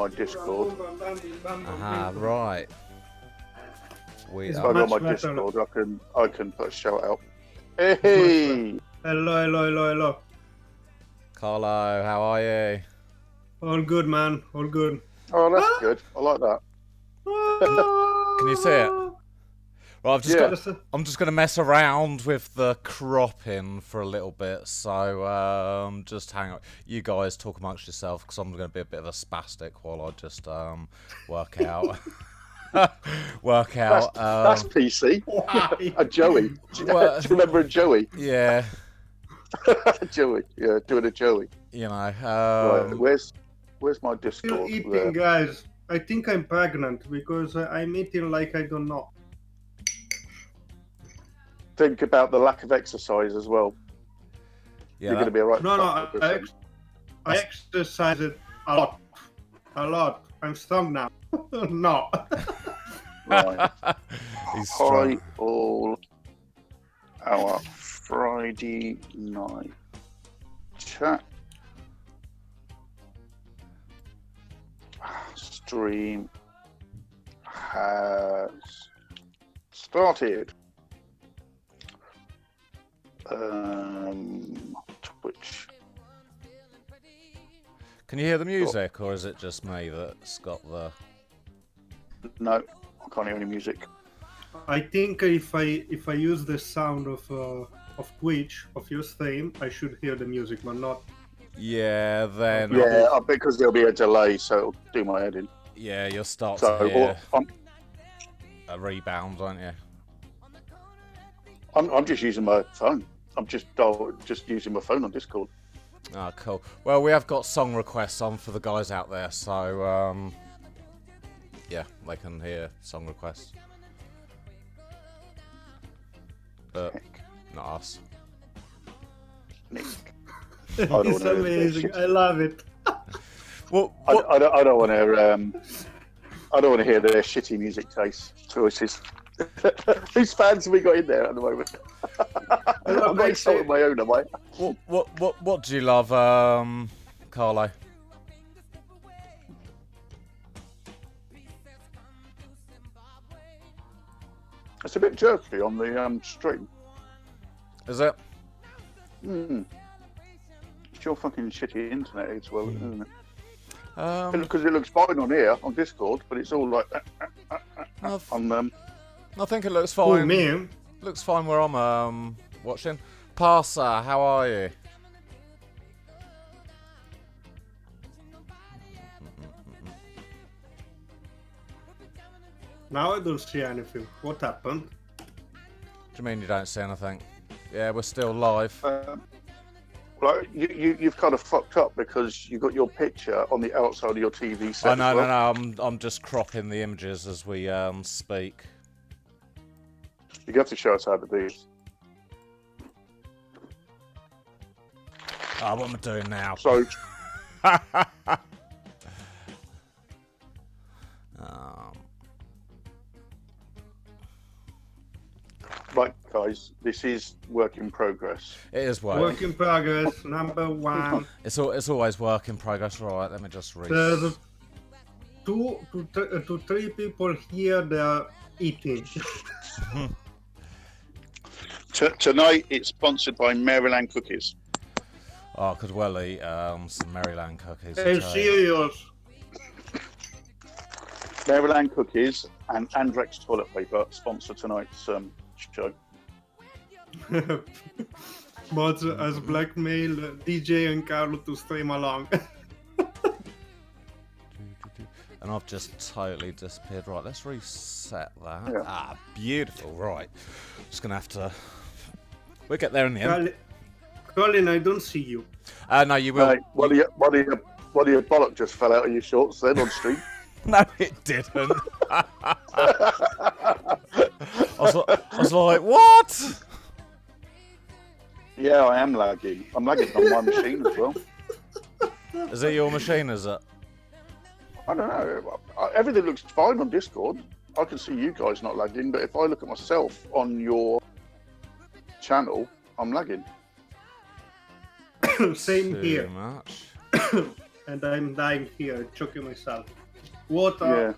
my Discord. Aha, right. If I go on my Discord, I can put a shout out. Hey! Hello. Carlo, how are you? All good, man. All good. Oh, that's good. I like that. Can you see it? Well, I'm just going to mess around with the cropping for a little bit, so just hang on. You guys talk amongst yourself, because I'm going to be a bit of a spastic while I just work out. That's PC. Why? A Joey. Do you remember a Joey? Yeah. Joey. Yeah, doing a Joey. You know. Right, where's my Discord? Still eating, guys. I think I'm pregnant because I'm eating like I don't know. Think about the lack of exercise as well. Yeah, You're going to be alright. No, I exercise it a lot. I'm strong now. No. Right. He's Hi strong. all our Friday night chat stream has started. Twitch. Can you hear the music, or is it just me that's got the... No, I can't hear any music. I think if I use the sound of Twitch of your stream, I should hear the music, but not. Yeah, then... Yeah, because there'll be a delay, so it'll do my head in. Yeah, you'll start So, to hear a rebound, won't you? I'm just using my phone. I'm just using my phone on Discord. Oh, cool. Well, we have got song requests on for the guys out there, so yeah, they can hear song requests. But not us. Nick. It's amazing. I love it. What? I don't want to. I don't want to hear their shitty music choices. Whose fans have we got in there at the moment? I'm not insulting my own, am I? What do you love, Carlo? It's a bit jerky on the stream. Is it? It's your fucking shitty internet as well, isn't it? Because it looks fine on here on Discord, but it's all like on I think it looks Oh, fine. man. Looks fine where I'm watching. Parser, how are you? Now I don't see anything. What happened? Do you mean you don't see anything? Yeah, we're still live. Like you've kind of fucked up because you got your picture on the outside of your TV set. No, as well. no. I'm just cropping the images as we speak. You have to show us how to do this. Oh, what am I doing now? So, right, guys, this is work in progress. It is Work in progress, number 1. It's always work in progress. Right, let me just read. There's 2 to 3 people here that are eating. Tonight, it's sponsored by Maryland Cookies. Oh, I could well eat some Maryland cookies. I Hey, tell you. serious. Maryland Cookies and Andrex toilet paper sponsor tonight's show. Mods has blackmail DJ and Carlo to stream along. And I've just totally disappeared. Right, let's reset that. Yeah. Ah, beautiful. Right. Just going to have to... We'll get there in the end. Colin, I don't see you. No, you will. One of your bollock just fell out of your shorts then on stream. No, it didn't. I was like, what? Yeah, I am lagging. I'm lagging on my machine as well. Is it your machine, is it? I don't know. Everything looks fine on Discord. I can see you guys not lagging, but if I look at myself on your channel, I'm lagging. Same Too here. much. and I'm dying here, choking myself. Water. Yeah.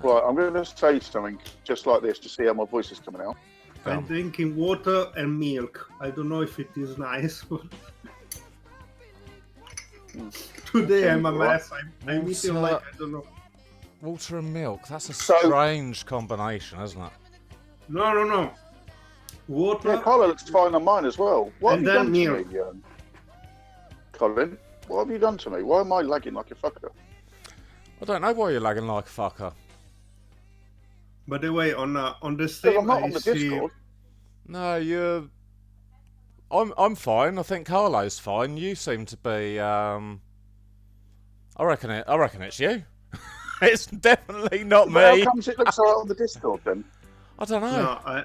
Right, I'm going to say something just like this to see how my voice is coming out. I'm drinking water and milk. I don't know if it is nice, but today I'm a mess. I'm eating like, I don't know. Water and milk, that's a strange combination, isn't it? No. Water. Yeah, Carlo looks fine on mine as well. What And have then you done to me, Colin? What have you done to me? Why am I lagging like a fucker? I don't know why you're lagging like a fucker. By the way, on the Well, same I'm not I on the see. Discord. No, you're... I'm fine. I think Carlo's fine. You seem to be, I reckon it's you. It's definitely not But me. how comes it looks alright on the Discord then? I don't know.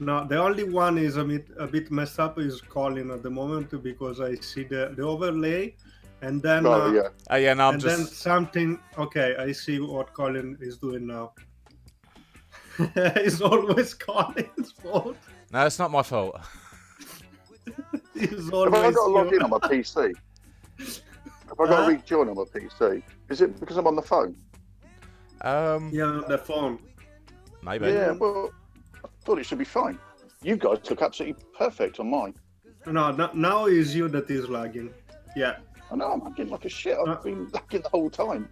No, the only one is a bit messed up is Colin at the moment because I see the overlay, and then Oh, yeah. Yeah, no, and then something. Okay, I see what Colin is doing now. It's always Colin's fault. No, it's not my fault. It's Have always I got to log you. in on my PC? Have I got to rejoin on my PC? Is it because I'm on the phone? Yeah, on the phone. Maybe. Yeah, well, I thought it should be fine. You guys look absolutely perfect on mine. No, now is you that is lagging. Yeah. I know, I'm lagging like a shit. I've been lagging the whole time.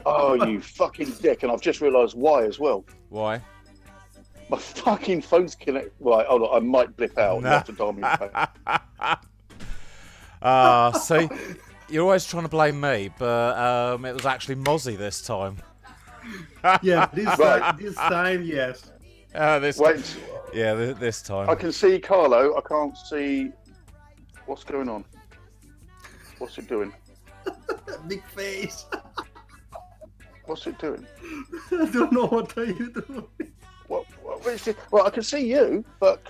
Oh, you fucking dick. And I've just realised why as well. Why? My fucking phone's connected. Right, hold on. I might blip out. You have to dial me back. See, you're always trying to blame me, but it was actually Mozzie this time. Yeah, this time, yes. Wait, This time. I can see Carlo. I can't see what's going on. What's it doing? Big face. What's it doing? I don't know what are you doing. What is it? Well, I can see you, but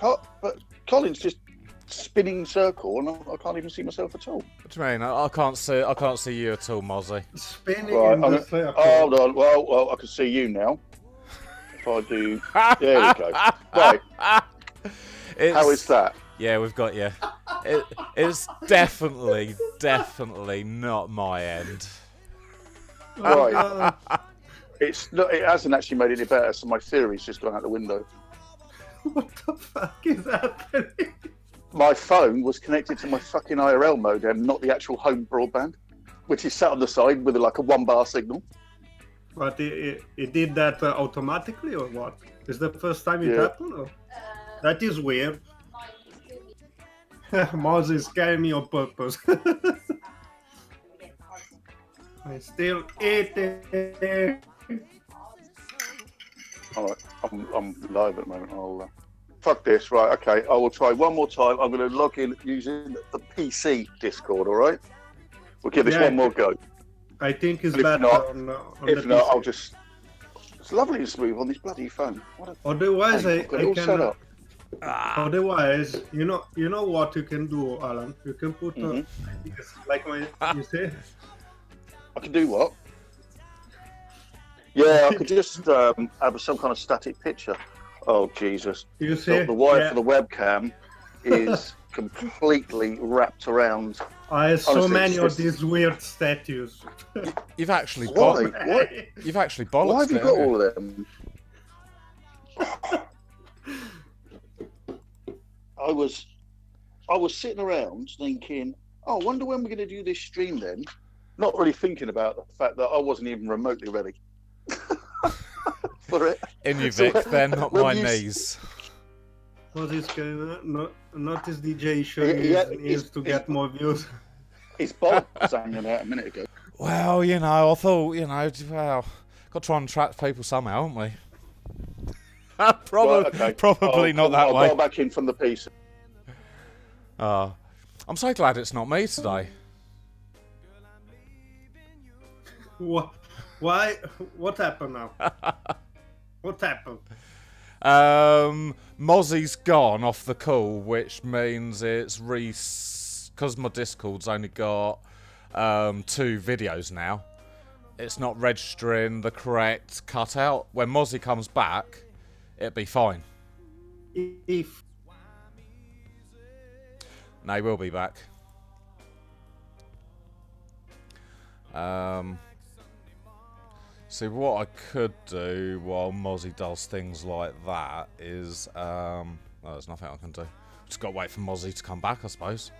Colin's just spinning circle, and I can't even see myself at all. What do you mean? I can't see you at all, Mozzie. Spinning Right, in the circle. hold on. Well, I can see you now. If I do, there we go. Right. How is that? Yeah, we've got you. It's definitely not my end. Right. It's not. It hasn't actually made it any better. So my theory's just gone out the window. What the fuck is happening? My phone was connected to my fucking IRL modem, not the actual home broadband, which is sat on the side with like a 1-bar signal. But it did that automatically or what? Is the first time it happened? Or? That is weird. Moz is scaring me on purpose. I still eating. Alright, I'm live at the moment. I'll fuck this. Right, okay. I will try one more time. I'm going to log in using the PC Discord. All right. We'll give this one more go. I think it's If better not- on If the not, PC. I'll just. It's lovely and smooth on this bloody phone. Otherwise, I've got it all set can. up. Otherwise, you know what you can do, Alan. You can put like you say. I can do what? Yeah, I could just have some kind of static picture. Oh Jesus! You say The wire for the webcam is completely wrapped around. I have so Honestly, many it's of just- these weird statues. You've actually Why? You've actually Why bollocked have you it, got haven't you? all of them? I was sitting around thinking, oh, I wonder when we're going to do this stream then. Not really thinking about the fact that I wasn't even remotely ready for it. In you, So Vic. They're not when my you- knees. What is going on? Not this DJ showing needs to get more views. His bolt was hanging out a minute ago. Well, you know, I thought, got to try and attract people somehow, haven't we? Probably, Right, okay. probably not that I'll way. go back in from the PC. I'm so glad it's not me today. What? Why? What happened now? What happened? Mozzie's gone off the call, which means it's because my Discord's only got 2 videos now. It's not registering the correct cutout. When Mozzie comes back, it'll be fine. If No, he will be back. See, what I could do while Mozzie does things like that is... well, there's nothing I can do. Just got to wait for Mozzie to come back, I suppose.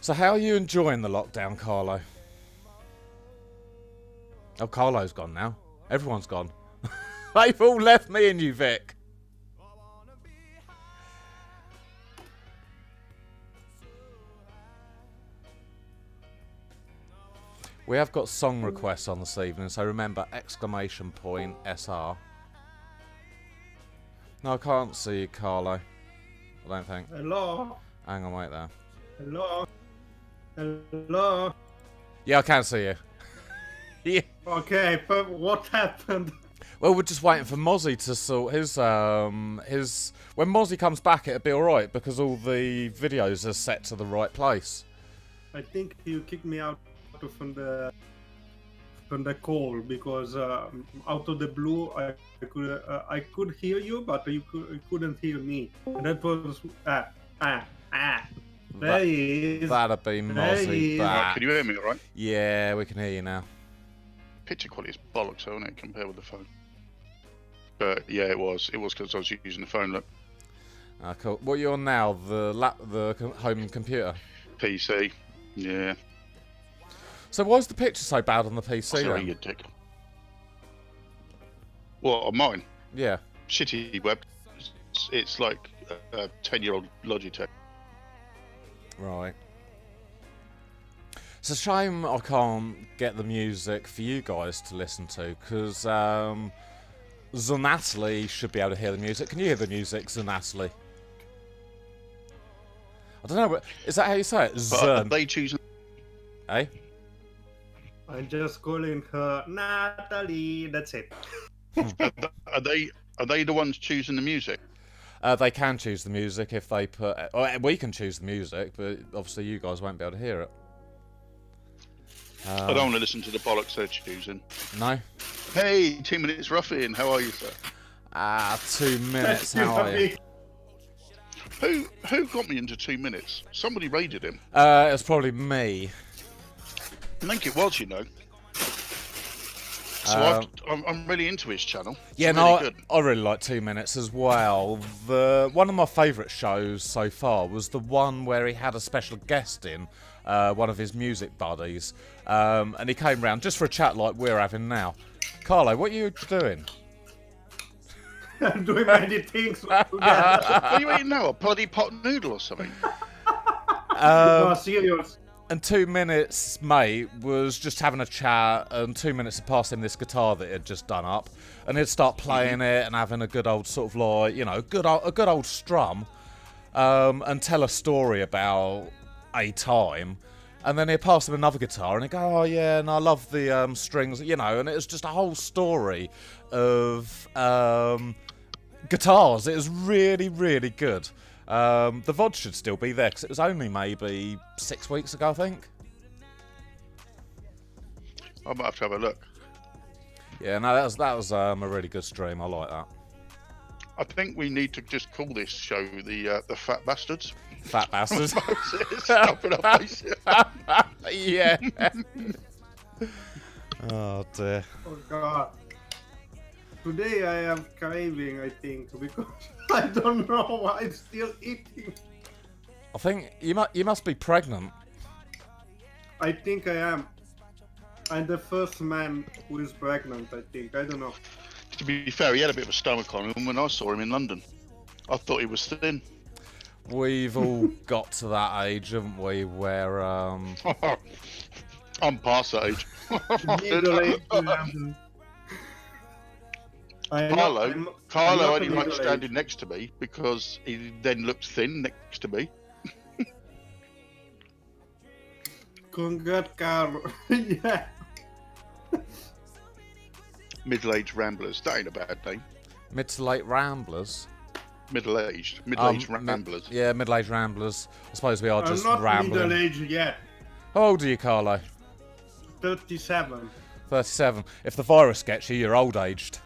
So how are you enjoying the lockdown, Carlo? Oh, Carlo's gone now. Everyone's gone. They've all left me and you, Vic. We have got song requests on this evening, so remember, !SR. No, I can't see you, Carlo. I don't think. Hello? Hang on, wait there. Hello? Hello? Yeah, I can see you. Yeah. Okay, but what happened? Well, we're just waiting for Mozzie to sort his. When Mozzie comes back, it'll be alright because all the videos are set to the right place. I think you kicked me out from the call because out of the blue I could hear you, but you couldn't hear me. And that was there he is. That'd be Mozzie back. Can you hear me all right? Yeah, we can hear you now. Picture quality is bollocks, isn't it, compared with the phone? But yeah, it was because I was using the phone. Look, Cool. What are you on now? The home computer? PC. Yeah. So why is the picture so bad on the PC Sorry, then? you dick. What, on mine? Yeah. Shitty web. It's like a 10-year-old Logitech. Right. It's a shame I can't get the music for you guys to listen to, because Zanatli should be able to hear the music. Can you hear the music, Zanatli? I don't know, but is that how you say it? But Zan. are they choosing? Eh? I'm just calling her Natalie. That's it. Are they the ones choosing the music? They can choose the music if they put... we can choose the music, but obviously you guys won't be able to hear it. I don't want to listen to the bollocks they're choosing. No? Hey, 2 minutes roughing. How are you, sir? 2 minutes, how are you? Who got me into 2 minutes? Somebody raided him. It was probably me. I think it was, you know. So I'm really into his channel. It's Yeah, really no, good. I really like 2 minutes as well. One of my favourite shows so far was the one where he had a special guest in, one of his music buddies, and he came round just for a chat like we're having now. Carlo, what are you doing? I'm doing many things. What are you eating now? A bloody pot noodle or something? No, serious. And 2 minutes, mate, was just having a chat, and 2 minutes had passed him this guitar that he'd just done up, and he'd start playing it and having a good old sort of like, you know, a good old strum, and tell a story about a time, and then he'd pass him another guitar, and he'd go, oh yeah, and I love the strings, you know, and it was just a whole story of guitars. It was really, really good. The VOD should still be there because it was only maybe 6 weeks ago, I think. I might have to have a look. Yeah, no, that was a really good stream. I like that. I think we need to just call this show the Fat Bastards. Fat bastards. Stuffing our faces. Yeah. Oh dear. Oh god. Today I am craving, I think, because I don't know why I'm still eating. I think you must be pregnant. I think I am. I'm the first man who is pregnant, I think. I don't know. To be fair, he had a bit of a stomach on him when I saw him in London. I thought he was thin. We've all got to that age, haven't we, where I'm past that age. Carlo only likes standing next to me because he then looks thin next to me. Congrats, Carlo. Yeah. Middle-aged ramblers. That ain't a bad name. mid to late ramblers. Middle-aged ramblers. Yeah, middle-aged ramblers. I suppose we are I'm just not rambling. middle-aged yet. How old are you, Carlo? 37. 37. If the virus gets you, you're old-aged.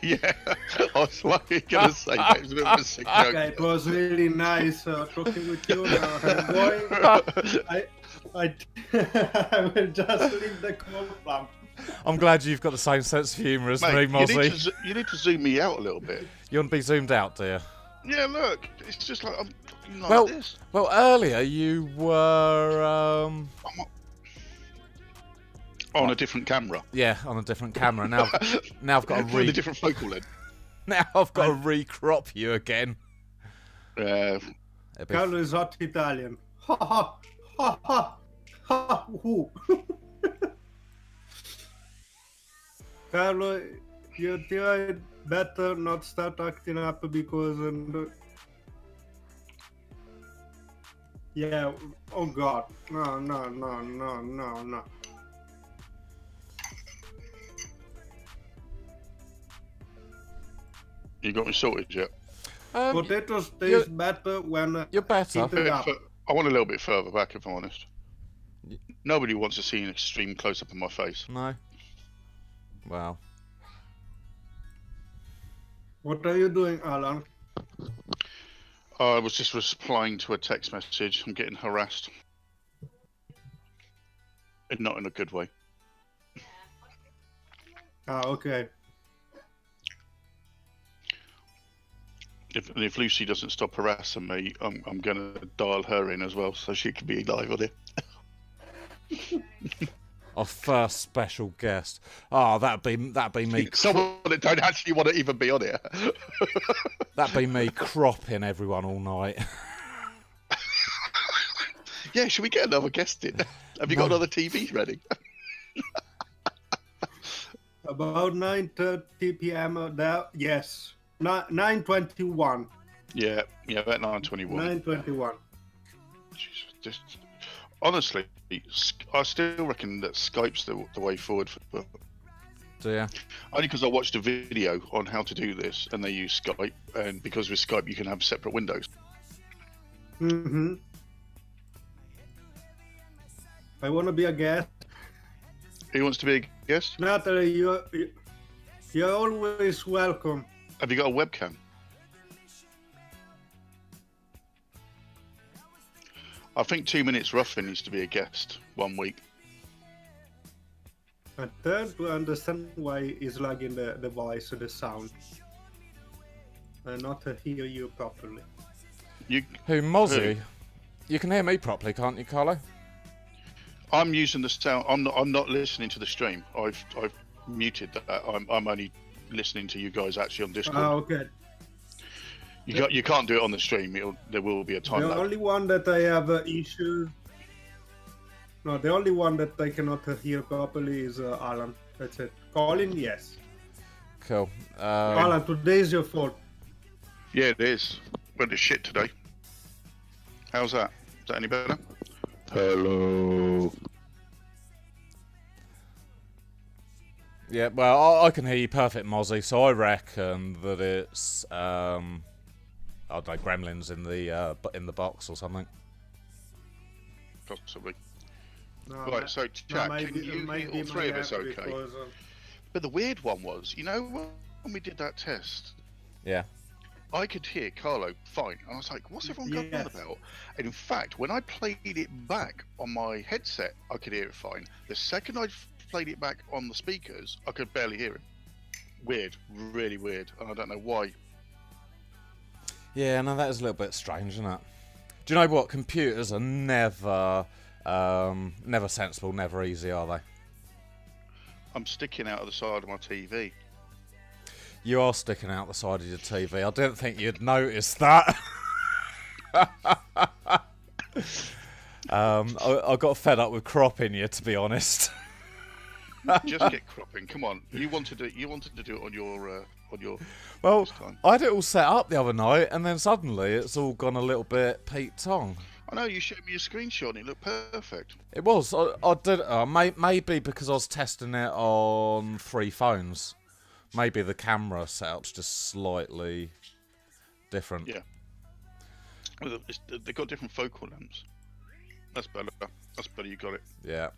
Yeah, I was going to say that. It was a bit of a sick joke. Okay, it was really nice talking with you. Now I'm going. I will just leave the call from. I'm glad you've got the same sense of humour as me, Mozzie. You need to zoom me out a little bit. You want to be zoomed out, do you? Yeah, look, it's just like I'm like Well, this. well, earlier you were, On a different camera. yeah, on a different camera. Now I've got to With a different focal length. now I've got to recrop you again. Uh, Carlo is not Italian. Ha ha ha ha ha. Who? Carlo, you better not start acting up because. Yeah. Oh God. No. you got me sorted yet? Potatoes taste better when You're better. heated up. I want a little bit further back, if I'm honest. Nobody wants to see an extreme close-up of my face. No. Wow. What are you doing, Alan? I was just replying to a text message. I'm getting harassed. And not in a good way. Ah, okay. If Lucy doesn't stop harassing me, I'm going to dial her in as well so she can be live on it. Our first special guest. Oh, that'd be me. Someone that don't actually want to even be on it. That'd be me cropping everyone all night. Yeah, should we get another guest in? Have you got another TV ready? About 9:30 p.m. There, yes. 9:21. Yeah, about 9:21. 9:21. Just honestly, I still reckon that Skype's the way forward. Do you? Only because I watched a video on how to do this, and they use Skype, and because with Skype you can have separate windows. Mm-hmm. I want to be a guest. Who wants to be a guest? Natalie, you're always welcome. Have you got a webcam? I think 2 Minutes Ruffin needs to be a guest 1 week. I tend to understand why it's lagging the voice, the sound. And not to hear you properly. Who, Mozzie? You can hear me properly, can't you, Carlo? I'm using the sound. I'm not listening to the stream. I've muted that. I'm only listening to you guys actually on Discord. Ah, okay. You can't do it on the stream. There will be a time The lag. only one that I have issues. No, the only one that I cannot hear properly is Alan. That's it. Colin, yes. Cool. Alan, today is your fault. Yeah, it is. Went to shit today. How's that? Is that any better? Hello. Yeah, well, I can hear you perfect, Mozzie, so I reckon that it's, I don't know, gremlins in the box or something. Possibly. No, Right, so Jack, can you hear all three of us okay? Because, But the weird one was, you know, when we did that test, Yeah. I could hear Carlo fine. And I was like, what's everyone going on about? And in fact, when I played it back on my headset, I could hear it fine. The second I played it back on the speakers, I could barely hear him. Weird, really weird. And I don't know why. Yeah, no, that is a little bit strange, isn't it? Do you know what? Computers are never sensible, never easy, are they? I'm sticking out of the side of my TV. You are sticking out the side of your TV. I didn't think you'd notice that. I got fed up with cropping you, to be honest. Just get cropping. Come on. You wanted to do it on your Well, time. I had it all set up the other night, and then suddenly it's all gone a little bit Pete Tong. I know you showed me a screenshot and it looked perfect. It was. I did. Maybe because I was testing it on 3 phones. Maybe the camera setup's just slightly different. Yeah. Well, they've got different focal lengths. That's better. That's better. You got it. Yeah.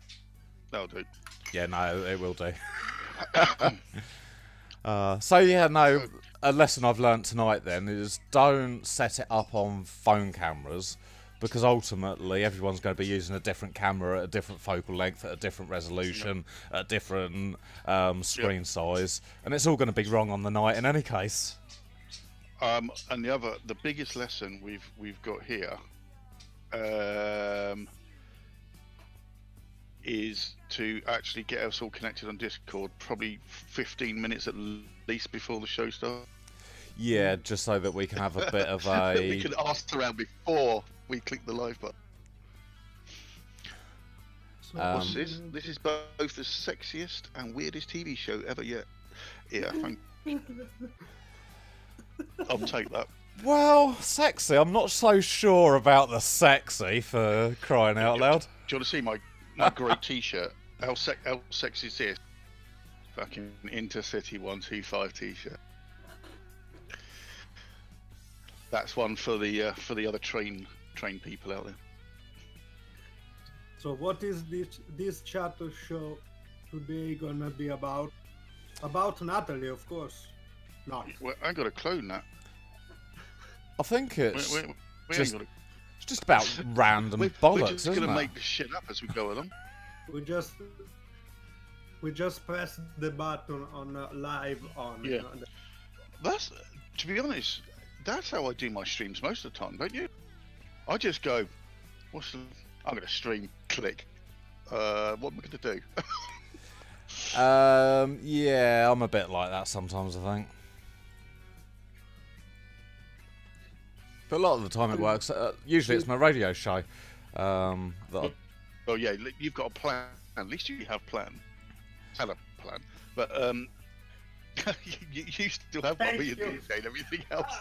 That'll do. Yeah. No, it will do. So yeah, no. A lesson I've learnt tonight then is don't set it up on phone cameras, because ultimately everyone's going to be using a different camera at a different focal length, at a different resolution, at a different screen size, and it's all going to be wrong on the night in any case. And the biggest lesson we've got here is to actually get us all connected on Discord, probably 15 minutes at least before the show starts. Yeah, just so that we can have a bit of a... we can ask around before we click the live button. What's this? This is both the sexiest and weirdest TV show ever yet. Yeah, thank you. I'll take that. Well, sexy. I'm not so sure about the sexy, for crying out loud. Do you want to see my great T-shirt? How sexy is this? Fucking Intercity 125 T-shirt. That's one for the other train people out there. So what is this chat show today gonna be about? About Natalie, of course. Not. Well, I got a clone that. I think it's We just, ain't got it's just about random we're bollocks, just isn't gonna it? make this shit up as we go along. We just press the button on live on. Yeah. That's, to be honest, that's how I do my streams most of the time, don't you? I just go, I'm gonna stream, click. What am I gonna do? Yeah, I'm a bit like that sometimes, I think. But a lot of the time it works. Usually it's my radio show. Well, yeah, you've got a plan. At least you have plan. Have a plan. But you still have one with your DJ and everything else.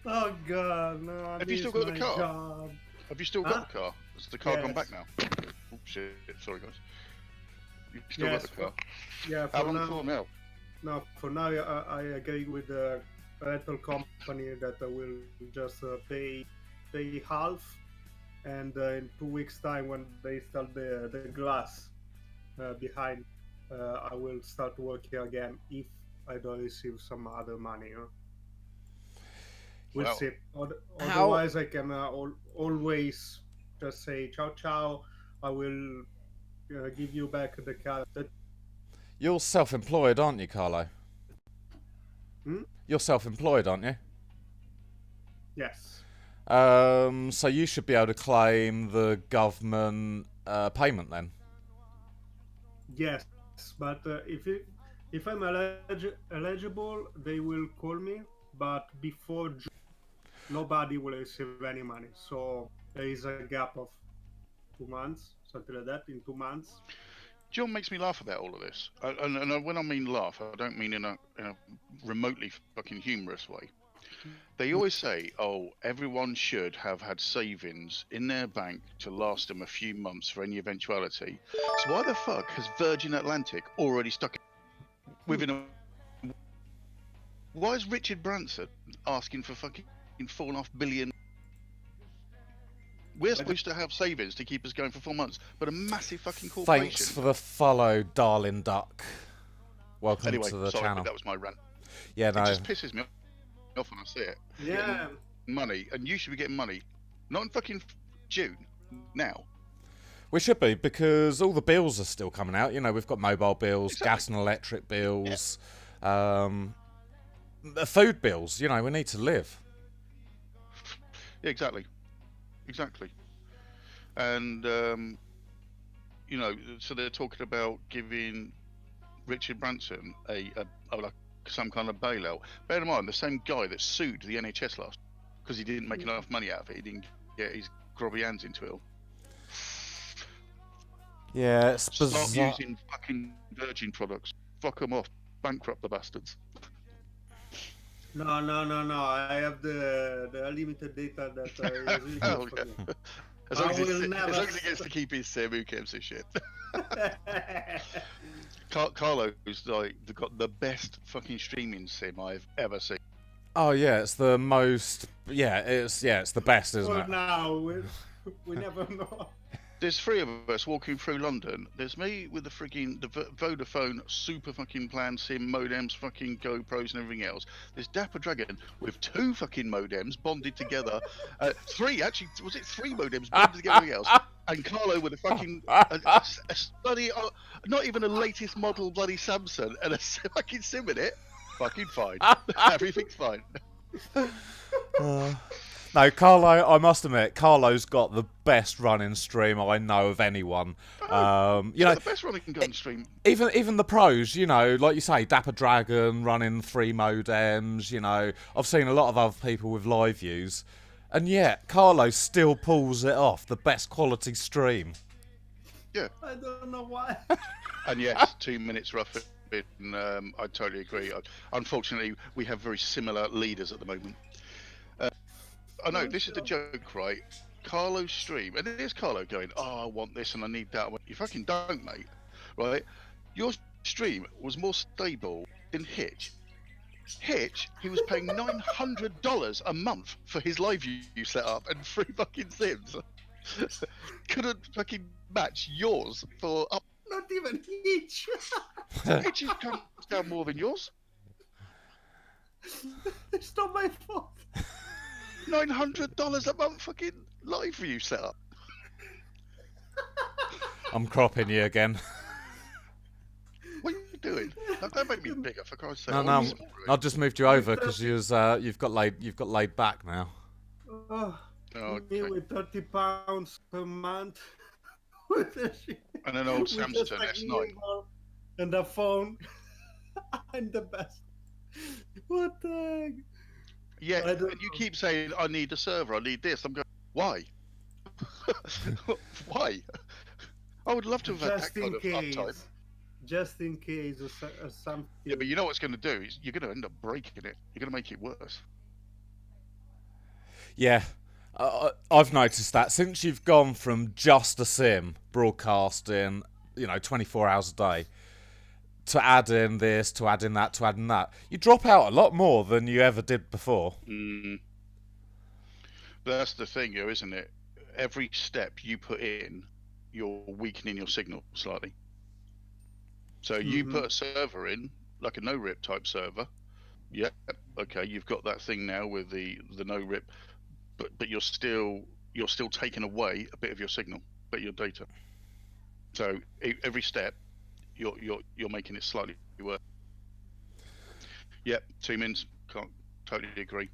Oh God, no! Have you still got the car? Job. Have you still got the car? Has the car gone back now? Oh shit! Sorry guys. You've still got the car. Yeah. How long for now? No, for now I agree with the rental company that I will just pay half, and in 2 weeks' time when they install the glass behind, I will start working again if I don't receive some other money. We'll see. Otherwise, I can always just say ciao ciao. I will give you back the car. You're self-employed, aren't you, Carlo? You're self-employed, aren't you? Yes. So you should be able to claim the government payment then. Yes, but if I'm eligible, they will call me. But before June, nobody will receive any money. So there is a gap of 2 months, something like that. In 2 months. John makes me laugh about all of this, and when I mean laugh, I don't mean in a remotely fucking humorous way. They always say, "Oh, everyone should have had savings in their bank to last them a few months for any eventuality." So why the fuck has Virgin Atlantic already stuck it within a? Why is Richard Branson asking for fucking $4.5 billion? We're supposed to have savings to keep us going for 4 months, but a massive fucking corporation. Thanks for the follow, darling duck. Welcome anyway, to the sorry, channel. That was my rant. Yeah, no. It just pisses me off when I see it. Yeah. Money, and you should be getting money, not in fucking June, now. We should be, because all the bills are still coming out. You know, we've got mobile bills, Exactly. gas and electric bills, the food bills. You know, we need to live. Yeah, exactly. And you know, so they're talking about giving Richard Branson a like some kind of bailout. Bear in mind, the same guy that sued the NHS last because he didn't make enough money out of it. He didn't get his grubby hands into it. Yeah, it's bizarre. Start using fucking Virgin products. Fuck them off. Bankrupt the bastards. No. I have the unlimited data that is really Oh, good for yeah. me. As long as, never... as long as he gets to keep his sim, who gives a shit? Carlo's like got the best fucking streaming sim I've ever seen. Oh yeah, it's the most. Yeah, it's the best, isn't Well, it? now we never know. There's three of us walking through London. There's me with the freaking Vodafone super fucking plan sim modems, fucking GoPros and everything else. There's Dapper Dragon with 2 fucking modems bonded together. 3 actually, was it 3 modems bonded together and everything else? And Carlo with a fucking a bloody, not even a latest model bloody Samsung and a fucking sim in it. Fucking fine. Everything's fine. No, Carlo, I must admit, Carlo's got the best running stream I know of anyone. You know, the best running gun stream. Even the pros, you know, like you say, Dapper Dragon running 3 modems. You know, I've seen a lot of other people with live views, and yet Carlo still pulls it off. The best quality stream. Yeah. I don't know why. And yes, 2 minutes rough. I totally agree. Unfortunately, we have very similar leaders at the moment. I know, this is the joke, right? Carlo's stream, and it is Carlo going, oh, I want this and I need that. You fucking don't, mate. Right? Your stream was more stable than Hitch. Hitch, he was paying $900 a month for his live view setup and 3 fucking sims. Couldn't fucking match yours for up. Not even Hitch. Hitch comes down more than yours. It's not my fault. $900 a month fucking live view setup. I'm cropping you again. What are you doing? Don't make me bigger, for Christ's sake. No, I've just moved you over because you've got laid back now. Oh, okay. Me with 30 pounds per month. And an old Samsung S9. And a phone. I'm the best. What the heck? Yeah, and you keep saying, I need a server, I need this. I'm going, why? Why? I would love to have had that kind of uptime. Just in case something. Yeah, but you know what's going to do? Is you're going to end up breaking it. You're going to make it worse. Yeah, I've noticed that since you've gone from just a sim broadcasting, 24 hours a day, to add in this, to add in that, to add in that, you drop out a lot more than you ever did before. That's the thing here, isn't it? Every step you put in, you're weakening your signal slightly. So you put a server in, like a no-rip type server. Yeah, okay, you've got that thing now with the no-rip, but you're still taking away a bit of your signal, but your data. So every step, you're making it slightly worse. Yep, 2 mins, can't totally agree.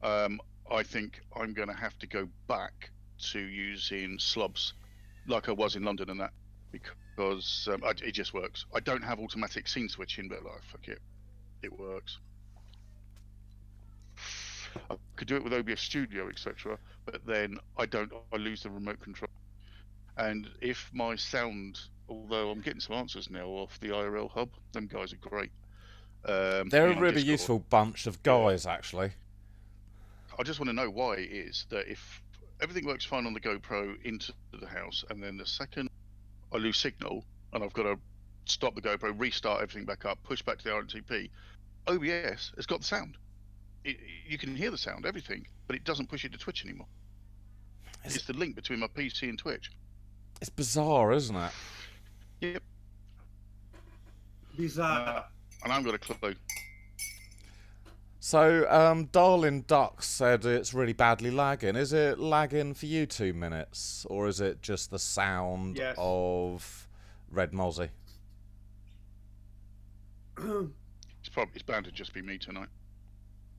I think I'm going to have to go back to using slobs like I was in London and that, because it just works. I don't have automatic scene switching, but fuck it, it works. I could do it with OBS Studio, etc., but then I lose the remote control. And if my sound, although I'm getting some answers now off the IRL hub, them guys are great. They're a really useful bunch of guys, actually. I just want to know why it is that if everything works fine on the GoPro into the house, and then the second I lose signal and I've got to stop the GoPro, restart everything back up, push back to the RTP, OBS has got the sound. You can hear the sound, everything, but it doesn't push it to Twitch anymore. It's the link between my PC and Twitch. It's bizarre, isn't it? Yep. Bizarre. And I haven't got a clue. So, Darling Duck said it's really badly lagging. Is it lagging for you 2 minutes, or is it just the sound of Red Mozzie? It's bound to just be me tonight.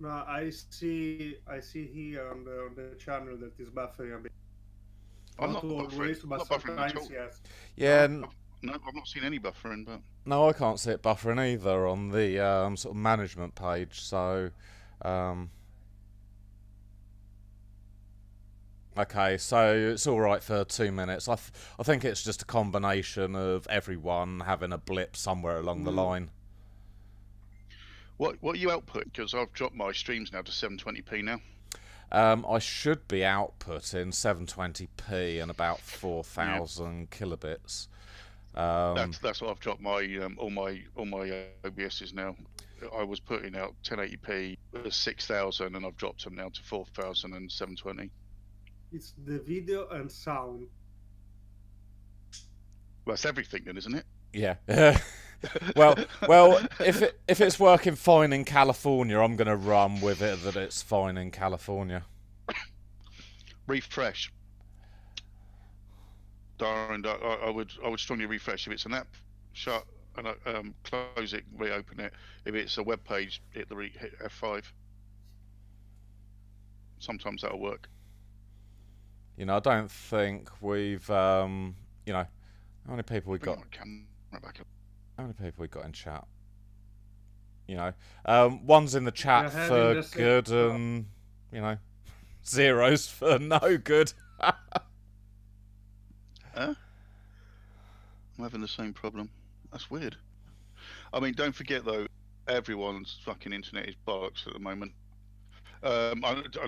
No, I see here on the channel that is buffering a bit. I'm not buffering at all. Yes. Yeah. No, I've not seen any buffering, but no, I can't see it buffering either on the sort of management page. So, okay, so it's all right for 2 minutes. I think it's just a combination of everyone having a blip somewhere along the line. What are you output? Because I've dropped my streams now to 720p now. I should be outputting 720p and about 4,000 kilobits. That's what I've dropped my all my OBSs now. I was putting out 1080p 6,000 and I've dropped them now to 4,000 and 720. It's the video and sound. Well, that's everything then, isn't it? Yeah. well, if it's working fine in California, I'm gonna run with it that it's fine in California. Refresh. Darren, I would strongly refresh. If it's an app, shut and close it, reopen it. If it's a web page, hit F5. Sometimes that'll work. You know, I don't think we've you know, how many people we got? How many people we got in chat? You know, one's in the chat for good and, you know, zeros for no good. I'm having the same problem. That's weird. I mean, don't forget though, everyone's fucking internet is bollocks at the moment. And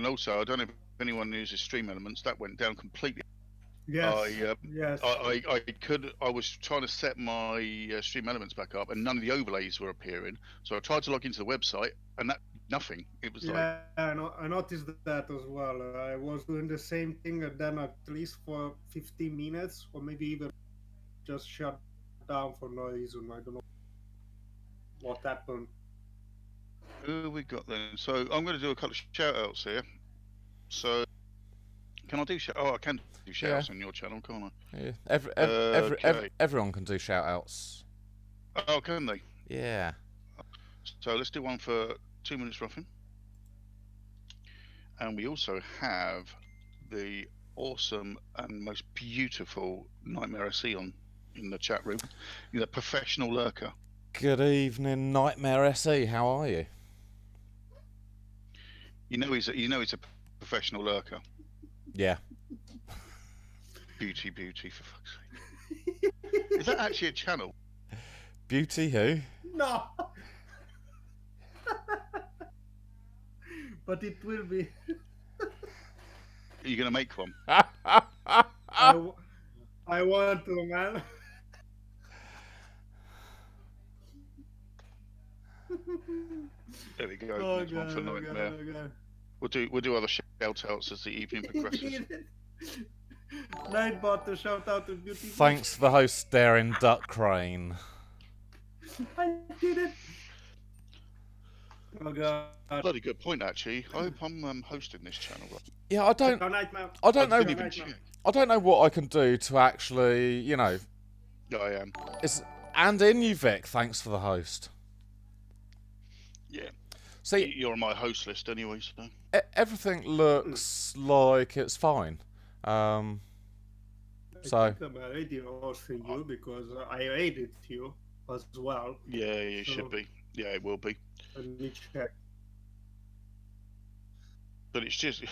also, I don't know if anyone uses Stream Elements. That went down completely. Yes. Yes. I was trying to set my Stream Elements back up, and none of the overlays were appearing. So I tried to log into the website, and nothing. It was like. I noticed that as well. I was doing the same thing, and then at least for 15 minutes, or maybe even just shut down for no reason. I don't know what happened. Who we got then? So I'm going to do a couple of shout outs here. So can I do shout? Oh, I can do shout outs on your channel, can't I? Yeah. Everyone can do shout outs. Oh, can they? Yeah. So let's do one for 2 minutes roughing. And we also have the awesome and most beautiful Nightmare SE on in the chat room. You're a professional lurker. Good evening, Nightmare SE. How are you? You know he's a professional lurker. Yeah. Beauty, for fuck's sake. Is that actually a channel? Beauty who? No. But it will be. Are you gonna make one? I want to, man. There we go. Oh, Next one for Nightmare. We'll do other shout outs as the evening progresses. Nightbot to shout out to Beauty. Thanks for the host, Daring Duck Crane. I did it. Oh god. Bloody good point, actually. I hope I'm hosting this channel. Yeah, I don't know what I can do to actually, you know. Yeah, I am. And Inuvic, thanks for the host. Yeah. See, you're on my host list anyway, so. Everything looks like it's fine. I think I'm already hosting you because I raided you as well. Yeah, you should be. Yeah, it will be. Let me check. But it's just you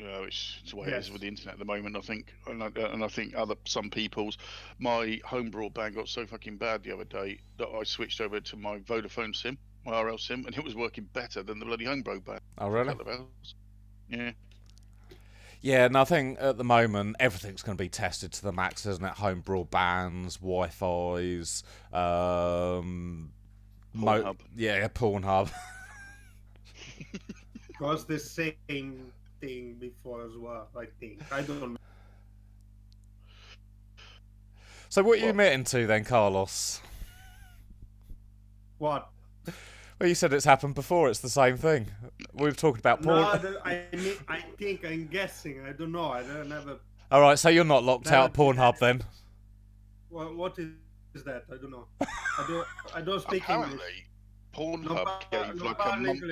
know, it's the way it is with the internet at the moment. I think, and I think some people's. My home broadband got so fucking bad the other day that I switched over to my Vodafone SIM, my RL SIM, and it was working better than the bloody home broadband. Oh really? Yeah. Yeah, and I think at the moment everything's going to be tested to the max, isn't it? Home broadbands, Wi-Fi's, Pornhub. Yeah, Pornhub. It was the same thing before as well, I think. I don't know. So what are you admitting to then, Carlos? What? Well, you said it's happened before. It's the same thing. We've talked about porn. No, I think I'm guessing. I don't know. I don't never. All right, so you're not locked out Pornhub then? Well, what is that? I don't know. I don't speak Apparently, English. Pornhub gave like a month.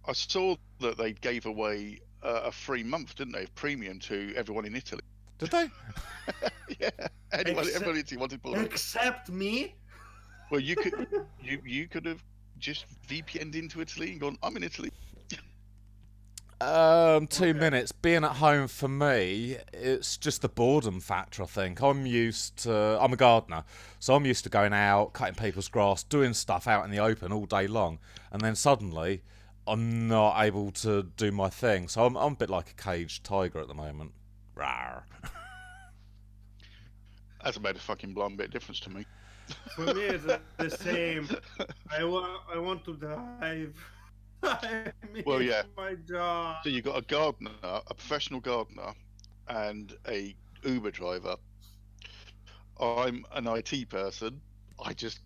I saw that they gave away a free month, didn't they, of premium to everyone in Italy? Did they? Yeah, everyone in Italy wanted Pornhub. Except me. Well, you could have just VPN'd into Italy and gone, I'm in Italy. 2 minutes. Being at home for me, it's just the boredom factor, I think. I'm a gardener, so I'm used to going out, cutting people's grass, doing stuff out in the open all day long, and then suddenly I'm not able to do my thing. So I'm a bit like a caged tiger at the moment. Rawr. Hasn't made a fucking blind bit of difference to me. For me, it's the same. I want to dive. I miss well, yeah. My job. So you got a gardener, a professional gardener, and a Uber driver. I'm an IT person. I just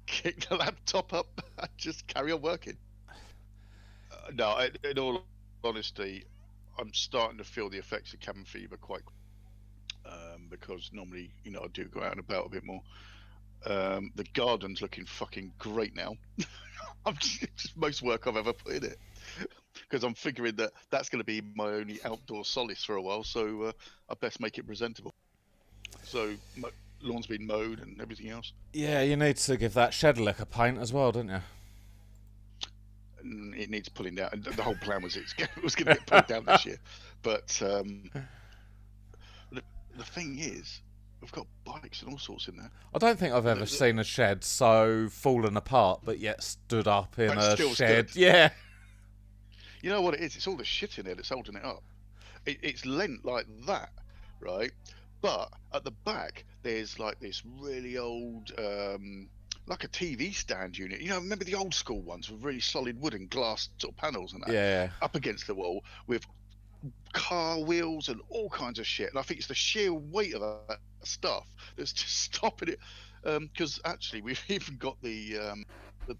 kick the laptop up and just carry on working. No, in all honesty, I'm starting to feel the effects of cabin fever quite because normally, I do go out and about a bit more. The garden's looking fucking great now. It's most work I've ever put in it because I'm figuring that that's going to be my only outdoor solace for a while. So I best make it presentable. So lawn's been mowed and everything else. Yeah, you need to give that shed a lick of paint as well, don't you? It needs pulling down. And the whole plan was it was going to get pulled down this year, but the thing is, we've got bikes and all sorts in there. I don't think I've ever seen a shed so fallen apart, but yet stood up in a shed. Stood. Yeah. You know what it is? It's all the shit in there that's holding it up. It's lent like that, right? But at the back, there's like this really old, like a TV stand unit. Remember the old school ones with really solid wood and glass sort of panels and that? Yeah. Up against the wall with car wheels and all kinds of shit. And I think it's the sheer weight of that stuff that's just stopping it. Because actually, we've even got the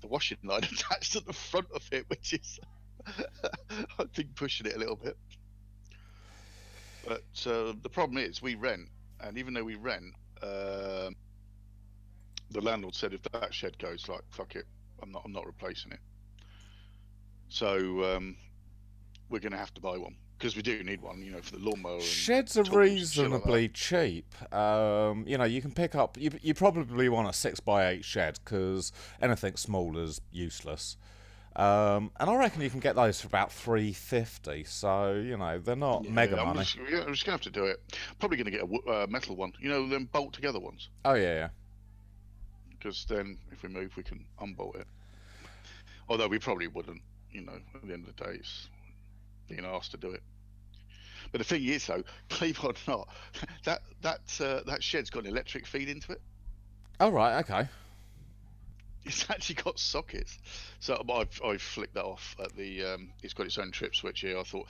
washing line attached to the front of it, which is, I think, pushing it a little bit. But the problem is we rent, and even though we rent, the landlord said if that shed goes, like, fuck it, I'm not replacing it. So we're going to have to buy one because we do need one, for the lawnmower. Sheds are reasonably cheap. You can pick up. You probably want a 6x8 shed because anything smaller is useless. And I reckon you can get those for about $350. So they're not mega money. I'm just gonna have to do it. Probably gonna get a metal one. Them bolt together ones. Oh yeah. Because then, if we move, we can unbolt it. Although we probably wouldn't. At the end of the day, it's being asked to do it. But the thing is, though, believe it or not, that shed's got an electric feed into it. Oh right, okay. It's actually got sockets, so I've flicked that off at the. It's got its own trip switch here. I thought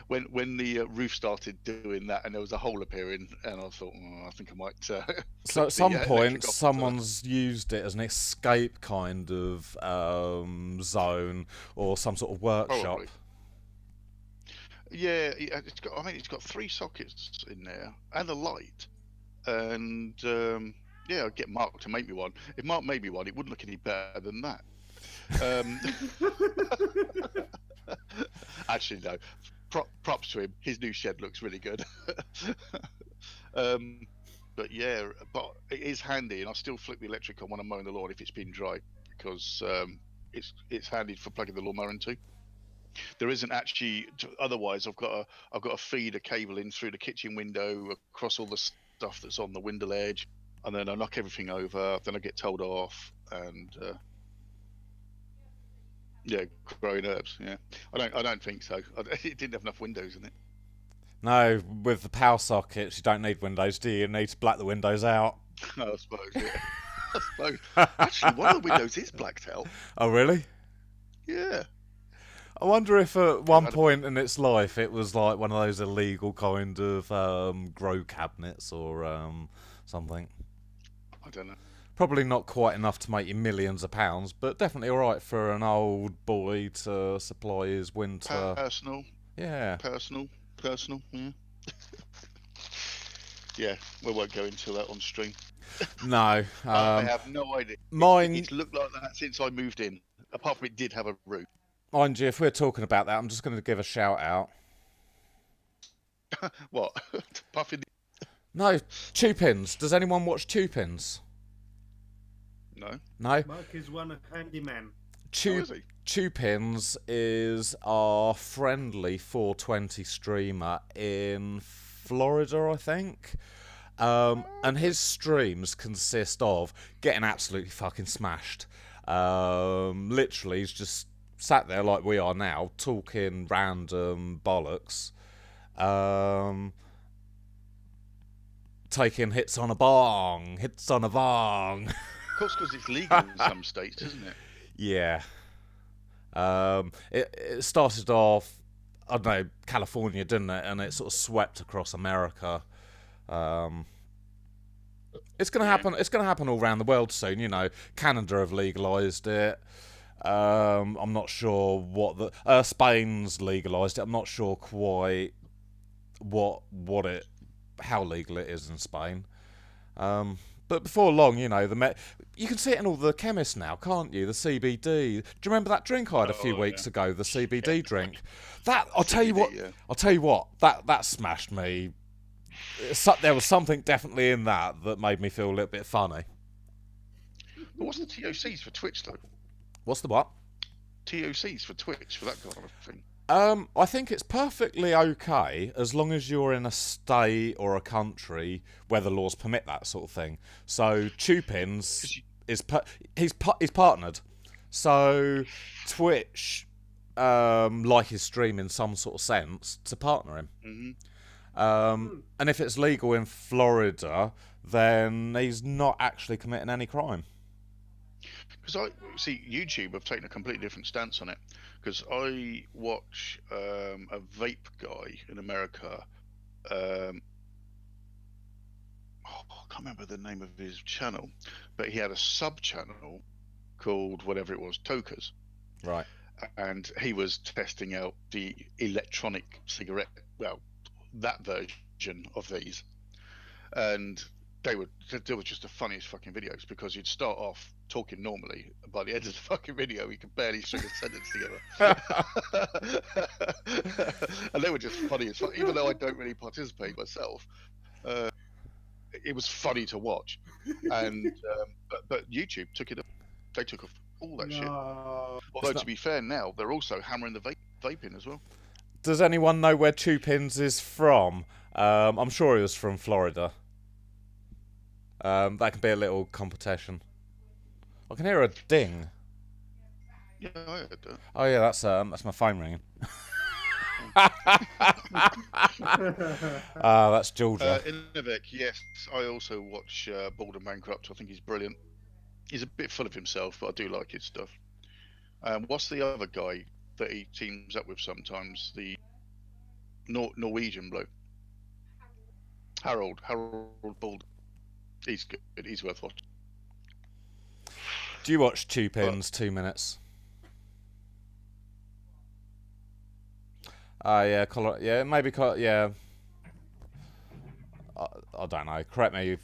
when the roof started doing that and there was a hole appearing, and I thought, I think I might. So at some point, someone's used it as an escape kind of zone or some sort of workshop. Probably. Yeah, it's got 3 sockets in there and a light, and. Yeah, I'd get Mark to make me one. If Mark made me one, it wouldn't look any better than that. Actually, no. Props to him. His new shed looks really good. But yeah, but it is handy, and I still flick the electric on when I'm mowing the lawn if it's been dry, because it's handy for plugging the lawnmower into. There isn't actually. Otherwise, I've got to feed a cable in through the kitchen window across all the stuff that's on the window ledge. And then I knock everything over. Then I get told off, and growing herbs. Yeah, I don't think so. It didn't have enough windows in it. No, with the power sockets, you don't need windows, do you? You need to black the windows out. No, I suppose. Yeah, I suppose. Actually, one of the windows is blacked out. Oh, really? Yeah. I wonder if at one point in its life it was like one of those illegal kind of grow cabinets or something. I don't know. Probably not quite enough to make you millions of pounds, but definitely all right for an old boy to supply his winter. Personal. Yeah. Personal. Yeah. Yeah, we won't go into that on stream. No. I have no idea. Mine. It's looked like that since I moved in. Apart from it did have a roof. Mind you, if we're talking about that, I'm just going to give a shout out. What? Puffin. No, Tupins. Does anyone watch Tupins? No. No? Mark is one handyman. Tupins is our friendly 420 streamer in Florida, I think. And his streams consist of getting absolutely fucking smashed. Literally, he's just sat there like we are now, talking random bollocks. Taking hits on a bong. Of course, because it's legal in some states, isn't it? Yeah. It started off, I don't know, California, didn't it? And it sort of swept across America. It's going to happen. It's going to happen all around the world soon. You know, Canada have legalised it. I'm not sure what the Spain's legalised it. I'm not sure quite how legal it is in Spain. But before long, you know, you can see it in all the chemists now, can't you? The CBD. Do you remember that drink I had a few weeks ago? The CBD drink. That I'll tell you what. Yeah. I'll tell you what. That smashed me. There was something definitely in that made me feel a little bit funny. But what's the TOCs for Twitch though? What's the what? TOCs for Twitch for that kind of thing. I think it's perfectly okay as long as you're in a state or a country where the laws permit that sort of thing. So Chupins he's partnered, so Twitch like his stream in some sort of sense to partner him. Mm-hmm. And if it's legal in Florida, then he's not actually committing any crime. Because I see YouTube have taken a completely different stance on it. Because I watch a vape guy in America. I can't remember the name of his channel, but he had a sub channel called whatever it was, Tokas. Right. And he was testing out the electronic cigarette, well, that version of these, and they were just the funniest fucking videos because you'd start off talking normally, and by the end of the fucking video you could barely string a sentence together. And they were just funny as fuck, even though I don't really participate myself. It was funny to watch, and but YouTube took it. They took off all that shit. Although to be fair, now they're also hammering the vaping as well. Does anyone know where Chupins is from? I'm sure he was from Florida. That can be a little competition. I can hear a ding. Yeah, I heard that. Oh yeah, that's my phone ringing. That's Georgia. Innovec, yes. I also watch Bald and Bankrupt. I think he's brilliant. He's a bit full of himself, but I do like his stuff. What's the other guy that he teams up with sometimes? The Norwegian bloke. Harold Bald. He's good. He's worth watching. Do you watch Chupins 2 minutes? Yeah, maybe, yeah. I don't know. Correct me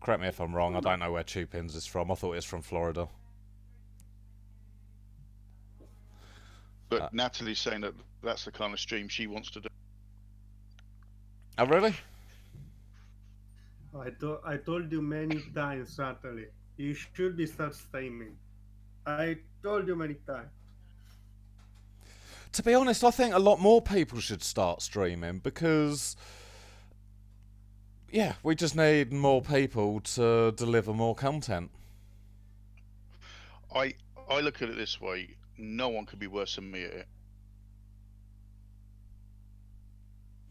if I'm wrong. I don't know where Chupins is from. I thought it was from Florida. But Natalie's saying that that's the kind of stream she wants to do. Oh, really? I told you many times, Natalie, you should be start streaming. I told you many times. To be honest, I think a lot more people should start streaming because, yeah, we just need more people to deliver more content. I look at it this way: no one could be worse than me at it,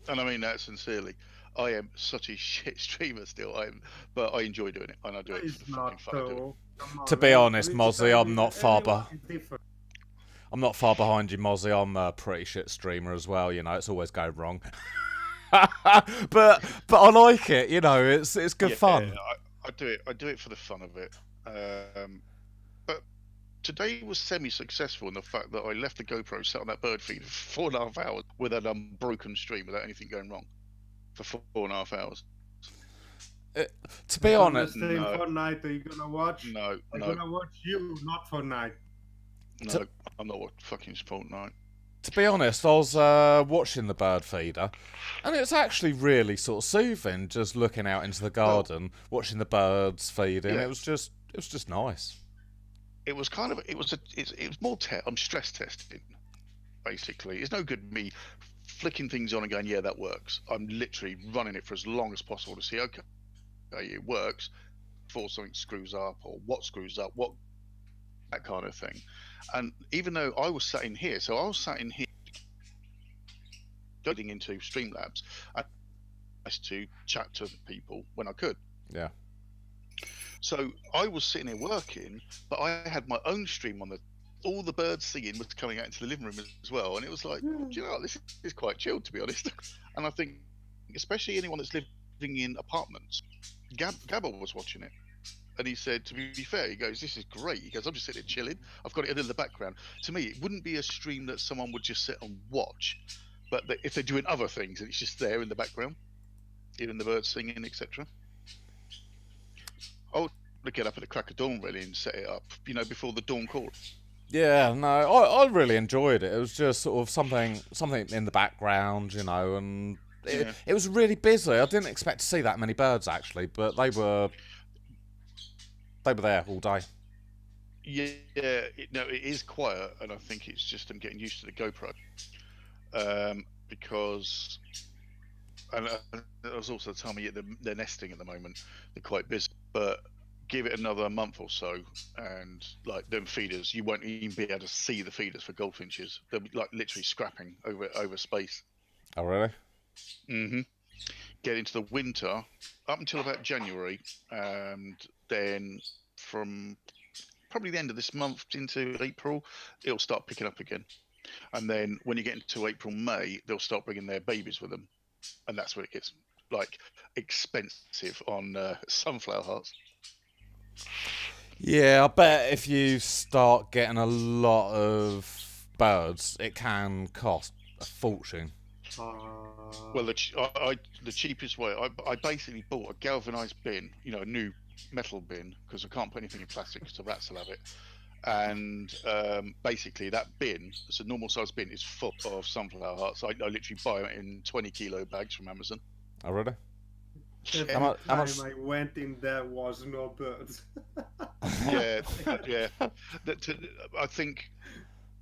and I mean that sincerely. I am such a shit streamer still. But I enjoy doing it, and I do it for the fucking fun of doing it. To be honest, Mozzie, I'm not far behind you, Mozzie. I'm a pretty shit streamer as well. You know, it's always going wrong. but I like it. You know, it's good fun. Yeah, I do it for the fun of it. But today was semi-successful in the fact that I left the GoPro sat on that bird feed for 4.5 hours with an unbroken stream without anything going wrong for 4.5 hours. To be honest, no. Fortnite, are you gonna watch? No, I'm gonna watch you, not Fortnite. No, I'm not watching fucking Fortnite. To be honest, I was watching the bird feeder, and it's actually really sort of soothing, just looking out into the garden, watching the birds feeding. Yeah. It was just nice. It was kind of it was more I'm stress testing, basically. It's no good me flicking things on and going, yeah, that works. I'm literally running it for as long as possible to see, okay, it works before something screws up or what screws up, that kind of thing. And even though I was sat in here, getting into Streamlabs, I used to chat to people when I could. Yeah. So I was sitting here working, but I had my own stream on all the birds singing was coming out into the living room as well, and it was like, do you know what, this is quite chill, to be honest. And I think, especially anyone that's living in apartments, Gabble was watching it. And he said, to be fair, he goes, this is great. He goes, I'm just sitting here chilling. I've got it in the background. To me, it wouldn't be a stream that someone would just sit and watch. But if they're doing other things, and it's just there in the background, hearing the birds singing, etc. I would get up at the crack of dawn, really, and set it up, before the dawn call. Yeah, no, I really enjoyed it. It was just sort of something in the background, and it was really busy. I didn't expect to see that many birds, actually, but they were there all day. Yeah, it is quiet, and I think it's just them getting used to the GoPro. Because, and it was also the time of year they're nesting at the moment. They're quite busy, but give it another month or so, and like them feeders, you won't even be able to see the feeders for goldfinches. They'll be like literally scrapping over space. Oh, really? Mm-hmm. Get into the winter up until about January, and then from probably the end of this month into April, it'll start picking up again. And then when you get into April, May, they'll start bringing their babies with them, and that's where it gets like expensive on sunflower hearts. Yeah, I bet if you start getting a lot of birds, it can cost a fortune. Well, the cheapest way, I basically bought a galvanized bin, a new metal bin, because I can't put anything in plastic, so rats will have it. And basically that bin, it's a normal size bin, is full of sunflower hearts. I literally buy it in 20 kilo bags from Amazon. Oh, really? Every How much? time I went in, there was no birds. Yeah. I think,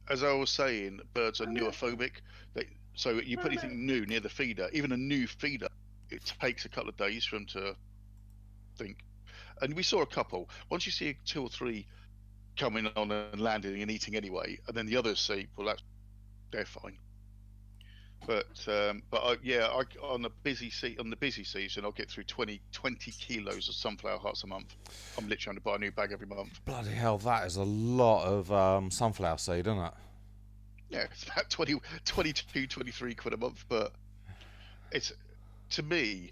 as I was saying, birds are neophobic. So you put anything new near the feeder, even a new feeder, it takes a couple of days for them to think. And we saw a couple. Once you see 2 or 3 coming on and landing and eating anyway, and then the others say, well, they're fine. But on the busy season, I'll get through 20 kilos of sunflower hearts a month. I'm literally trying to buy a new bag every month. Bloody hell, that is a lot of sunflower seed, isn't it? Yeah, it's about 22, 23 quid a month, but to me,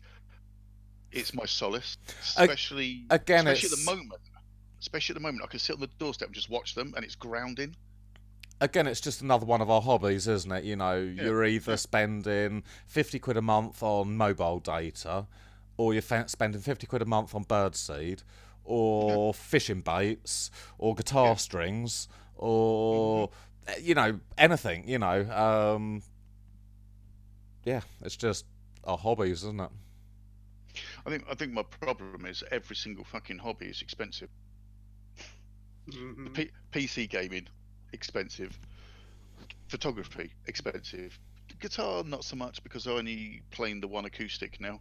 it's my solace, especially at the moment. Especially at the moment, I can sit on the doorstep and just watch them, and it's grounding. Again, it's just another one of our hobbies, isn't it? You're either spending 50 quid a month on mobile data, or you're spending 50 quid a month on birdseed, or fishing baits, or guitar strings, or anything. It's just our hobbies, isn't it? I think my problem is every single fucking hobby is expensive. Mm-hmm. PC gaming, expensive. Photography, expensive. Guitar, not so much, because I'm only playing the one acoustic now.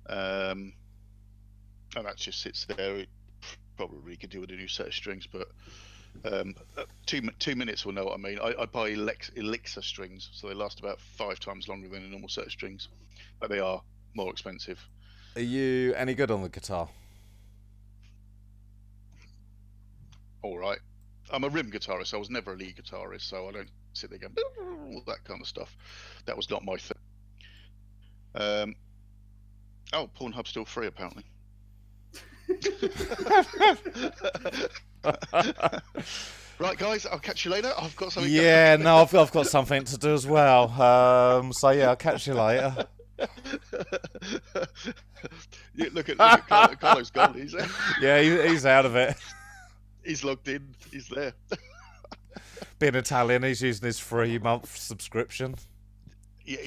And that just sits there. It probably could do with a new set of strings, but 2 minutes will know what I mean. I buy Elixir strings, so they last about 5 times longer than a normal set of strings, but they are more expensive. Are you any good on the guitar? All right. I'm a rim guitarist. I was never a lead guitarist, so I don't sit there going all that kind of stuff. That was not my thing. Pornhub's still free apparently. Right, guys, I'll catch you later. I've got something. Yeah, no, I've got something to do as well. I'll catch you later. Look at Carlo's gone. He's out of it. He's logged in. He's there. Being Italian, he's using his 3-month subscription.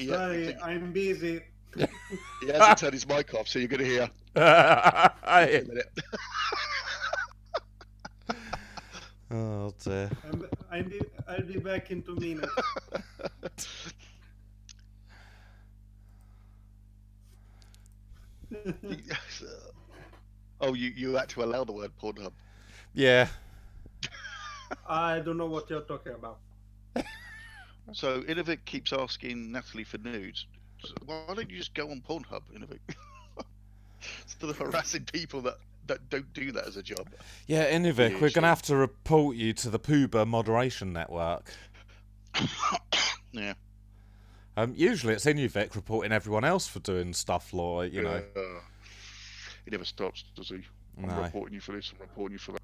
Sorry, I'm busy. He hasn't turned his mic off, so you're going to hear. Oh dear. I'll be back in 2 minutes. You had to allow the word Pornhub. Yeah. I don't know what you're talking about. So Innovic keeps asking Natalie for nudes. So why don't you just go on Pornhub, Innovic? Instead of harassing people that don't do that as a job. Yeah, Innovic, we're going to have to report you to the Pooba Moderation Network. Yeah. Usually it's Innovic reporting everyone else for doing stuff like, He never stops, does he? I'm No. reporting you for this. I'm reporting you for that.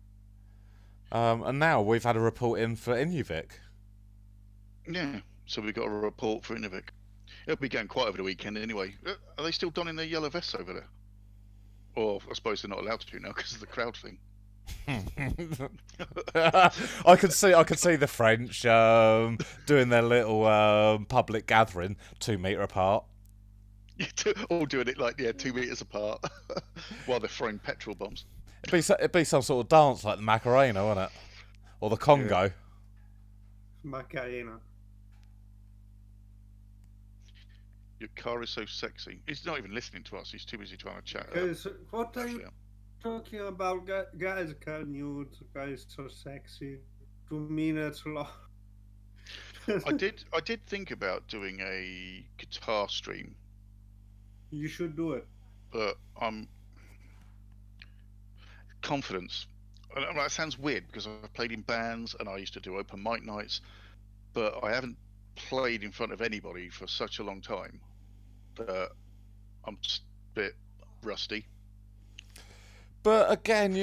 And now we've had a report in for Inuvik. Yeah. So we got a report for Inuvik. It'll be going quiet over the weekend anyway. Are they still donning their yellow vests over there? Or I suppose they're not allowed to now because of the crowd thing. I could see the French doing their little public gathering 2 metre apart. All doing it like 2 meters apart while they're throwing petrol bombs. It'd be some sort of dance like the Macarena, wouldn't it? Or the Congo. Yeah. Macarena. Your car is so sexy. He's not even listening to us. He's too busy trying to chat. What are you talking about? Guys, can you guys so sexy? 2 minutes long. I did think about doing a guitar stream. You should do it. But confidence. That sounds weird because I've played in bands and I used to do open mic nights, but I haven't played in front of anybody for such a long time that I'm just a bit rusty. But again,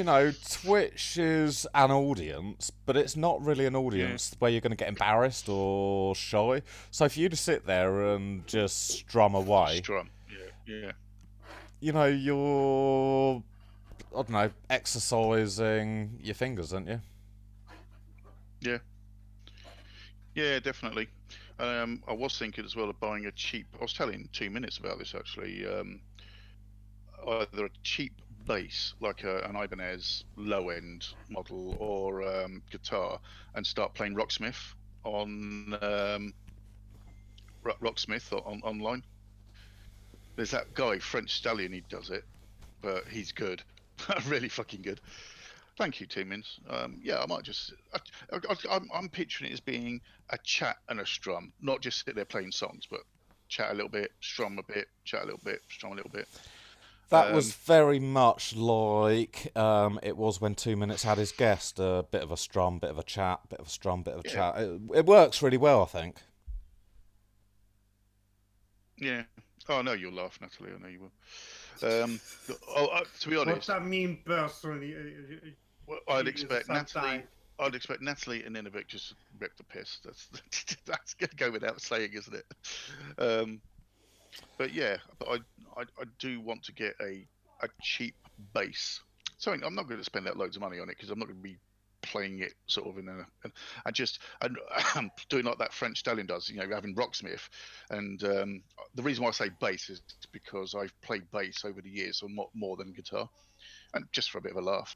Twitch is an audience, but it's not really an audience where you're going to get embarrassed or shy. So for you to sit there and just strum away, yeah. You're, I don't know, exercising your fingers, aren't you? Yeah, definitely. I was thinking as well of buying a cheap. I was telling 2 minutes about this actually. Either a cheap bass, like an Ibanez low-end model, or guitar, and start playing Rocksmith on online. There's that guy, French Stallion, he does it, but he's good, really fucking good. Thank you, T-Mins. Yeah, I might just. I'm picturing it as being a chat and a strum, not just sit there playing songs, but chat a little bit, strum a bit, chat a little bit, strum a little bit. That was very much like it was when 2 minutes had his guest. A bit of a strum, bit of a chat, bit of a strum, bit of a chat. It works really well, I think. Yeah. Oh, no, you'll laugh, Natalie. I know you will. To be honest, what I mean personally, well, I'd expect Natalie and Inuvik just rip the piss. That's going to go without saying, isn't it? But yeah, I do want to get a cheap bass. Something I'm not going to spend that loads of money on it because I'm not going to be playing it sort of and doing like that French Stallion does, having Rocksmith. And the reason why I say bass is because I've played bass over the years, so more than guitar, and just for a bit of a laugh.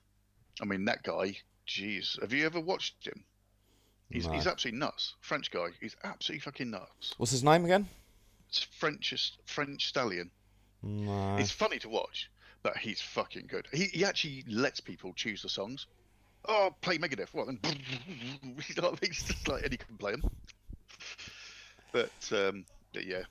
I mean, that guy, jeez, have you ever watched him? He's absolutely nuts. French guy, he's absolutely fucking nuts. What's his name again? It's French Stallion. No. It's funny to watch, but he's fucking good. He actually lets people choose the songs. Oh, play Megadeth. Well, then, it's just like any can play them. But yeah.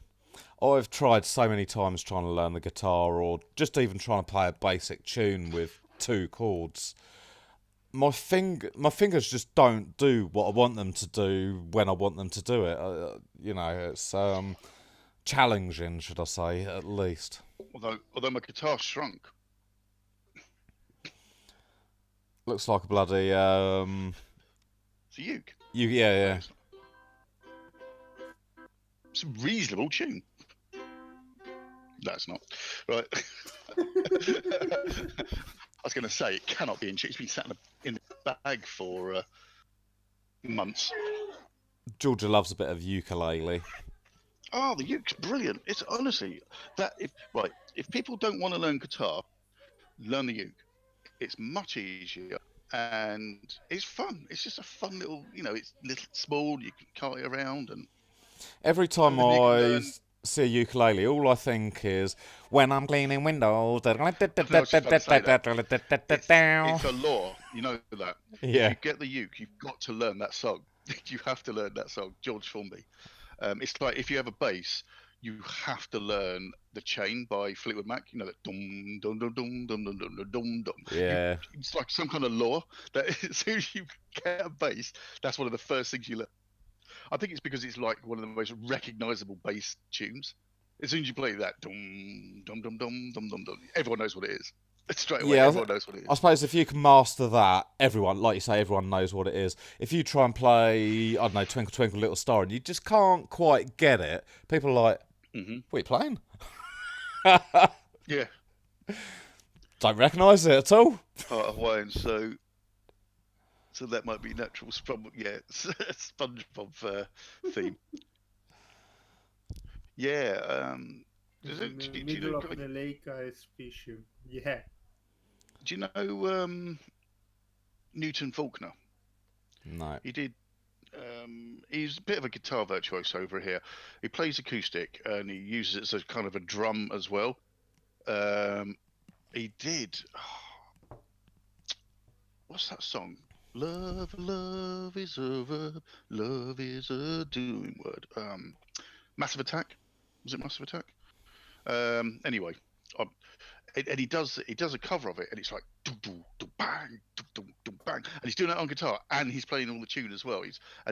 I've tried so many times trying to learn the guitar, or just even trying to play a basic tune with 2 chords. My fingers just don't do what I want them to do when I want them to do it. It's challenging, should I say, at least. Although my guitar shrunk. Looks like a bloody It's a uke. Yeah. It's a reasonable tune. That's not right. I was going to say it cannot be in tune. It's been sat in the bag for months. Georgia loves a bit of ukulele. Oh, the uke's brilliant. It's honestly if people don't want to learn guitar, learn the uke. It's much easier and it's fun. It's just a fun little, it's little small. You can cart it around, and every time I see a ukulele, all I think is when I'm cleaning windows. It's a law, you know that. Yeah. If you get the uke, you've got to learn that song. You have to learn that song. George Formby. It's like if you have a bass, you have to learn the chain by Fleetwood Mac. That dum dum dum dum dum dum dum dum dum. Yeah. It's like some kind of law that as soon as you get a bass, that's one of the first things you learn. I think it's because it's like one of the most recognisable bass tunes. As soon as you play that dum dum dum dum dum dum dum, everyone knows what it is. Straight away, Yeah, everyone knows what it I is. suppose if you can master that, everyone, like you say, everyone knows what it is. If you try and play, I don't know, Twinkle Twinkle Little Star, and you just can't quite get it, people are like, what are you playing? Yeah. Don't recognise it at all. Heart of Wine, so that might be natural. SpongeBob theme. Yeah. In the middle of the lake, is fishing. Yeah. Do you know Newton Faulkner? No. He did. He's a bit of a guitar virtuoso over here. He plays acoustic and he uses it as a kind of a drum as well. He did. What's that song? Love, love is a verb. Love is a doing word. Massive Attack. Was it Massive Attack? Anyway, and he does a cover of it, and it's like bang, bang, and he's doing that on guitar, and he's playing all the tune as well.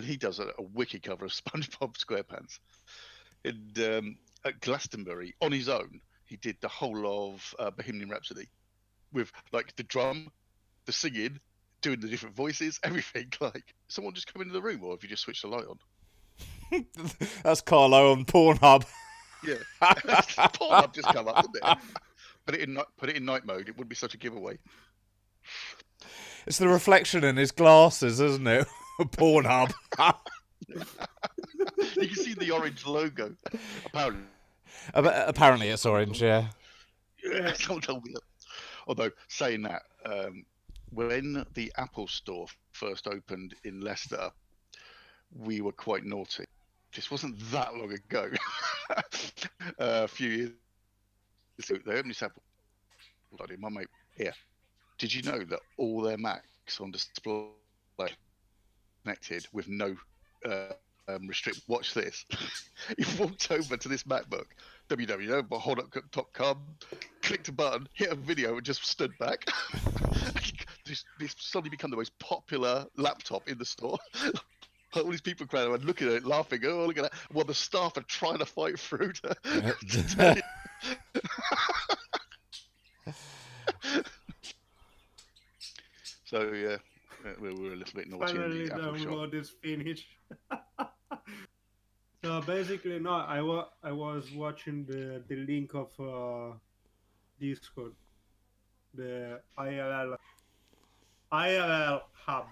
He does a wicked cover of SpongeBob SquarePants. And at Glastonbury, on his own, he did the whole of Bohemian Rhapsody, with like the drum, the singing, doing the different voices, everything. Like, someone just come into the room, or have you just switched the light on? That's Carlo on Pornhub. Yeah, Pornhub just come up, didn't it? Put it in night mode. It wouldn't be such a giveaway. It's the reflection in his glasses, isn't it? Pornhub. You can see the orange logo. Apparently it's orange, yeah. Yeah, someone told me that. Although, saying that, when the Apple Store first opened in Leicester, we were quite naughty. This wasn't that long ago. A few years. So they opened this Apple. Bloody my mate here. Did you know that all their Macs on display connected with no restrict? Watch this. He walked over to this MacBook, www.holdup.com, clicked a button, hit a video, and just stood back. This suddenly become the most popular laptop in the store. All these people crowded around looking at it, laughing. Oh, look at that! While the staff are trying to fight through to So yeah, we were a little bit naughty. Finally, in the Apple download shop. is finished. So basically, no, I was watching the link of Discord, the IRL hub.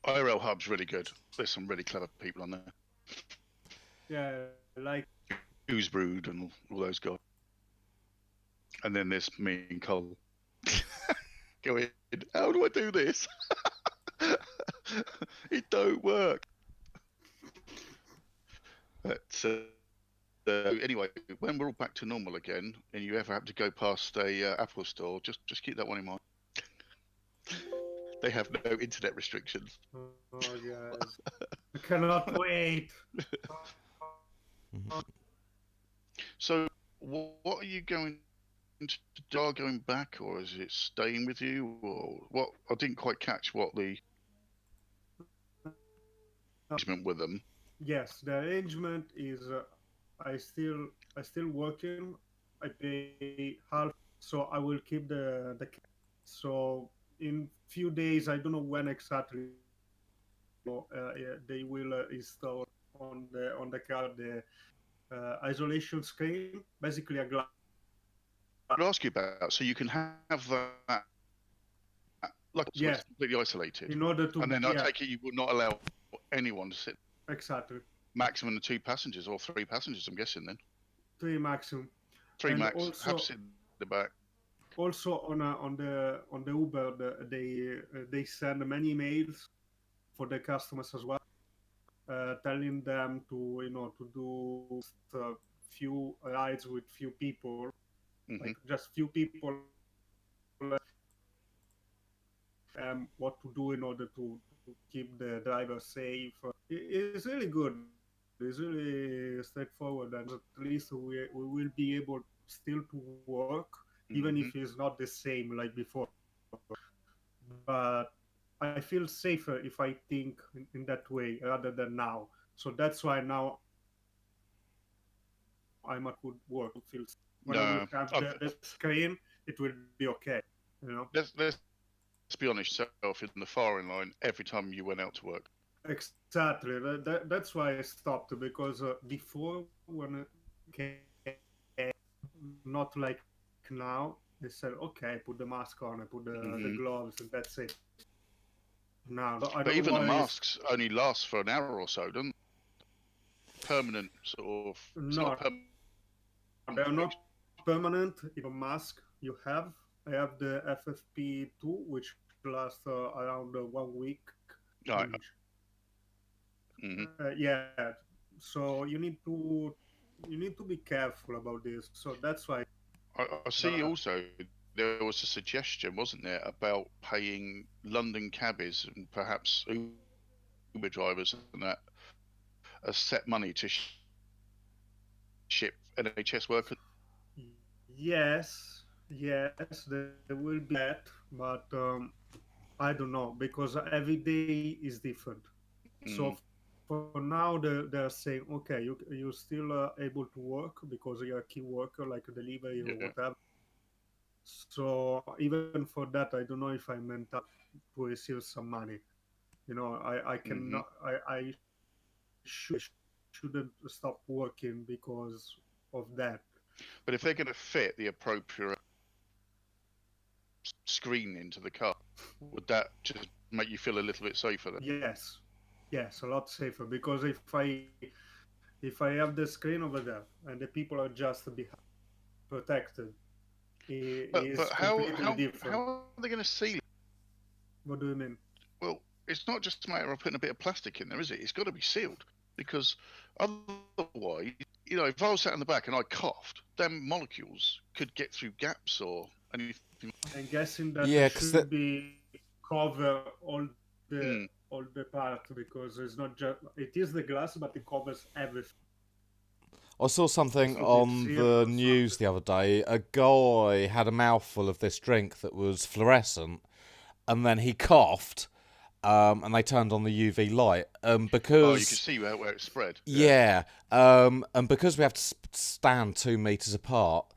IRL Hub's really good. There's some really clever people on there. Yeah, like Who's Brood and all those guys. And then there's me and Cole. Go in. How do I do this? It don't work. But anyway, when we're all back to normal again, and you ever have to go past a Apple store, just keep that one in mind. They have no internet restrictions. oh guys, I cannot wait. So, what are you going to do? Are going back, or is it staying with you, or what? I didn't quite catch what the arrangement with them. Yes, the arrangement is I still working. I pay half, so I will keep the so in few days, I don't know when exactly. They will install on the card the isolation screen, basically a glass. I'd ask you about, so you can have that like it's completely isolated. In order to, and then I take it you will not allow anyone to sit. Exactly. Maximum of 2 passengers or 3 passengers, I'm guessing then. 3 maximum. 3 and max. Also, have sit in the back. Also on the Uber, they send many emails for the customers as well, telling them to do a few rides with few people, like just few people, what to do in order to keep the driver safe. It's really good. It's really straightforward, and at least we will be able still to work, even if it's not the same like before. But I feel safer if I think in that way rather than now. So that's why now I'm at good work. When I will have the screen, it will be okay. You know. Let's be honest, yourself in the firing line every time you went out to work. Exactly. That's why I stopped, because before, when it came, not like now, they said, okay, put the mask on, I put the gloves, and that's it. Now I But don't even the want masks only last for an hour or so, don't they? Permanent sort of. It's not no, permanent they're not fix. permanent. If a mask you have, I have the FFP2, which lasts around 1 week. Right. Mm-hmm. Yeah. So you need to be careful about this. So that's why. I see also there was a suggestion, wasn't there, about paying London cabbies and perhaps Uber drivers and that a set money to ship NHS workers. Yes, there will be that, but I don't know, because every day is different. So for now, they're saying, okay, you're still able to work because you're a key worker, like a delivery or whatever. So even for that, I don't know if I'm entitled to receive some money. You know, I cannot, I shouldn't stop working because of that. But if they're going to fit the appropriate screen into the car, would that just make you feel a little bit safer then? Yes, a lot safer, because if I have the screen over there and the people are just behind, protected, it But is how completely different. are they going to seal it? What do you mean? Well, it's not just a matter of putting a bit of plastic in there, is it? It's got to be sealed, because otherwise, you know, if I was sat in the back and I coughed, then molecules could get through gaps or anything. I'm guessing that it should be cover all the part, because it's not just, it is the glass, but it covers everything. I saw something on the news the other day. A guy had a mouthful of this drink that was fluorescent, and then he coughed, and they turned on the UV light. Because you can see where it spread. Yeah, and because we have to stand 2 meters apart,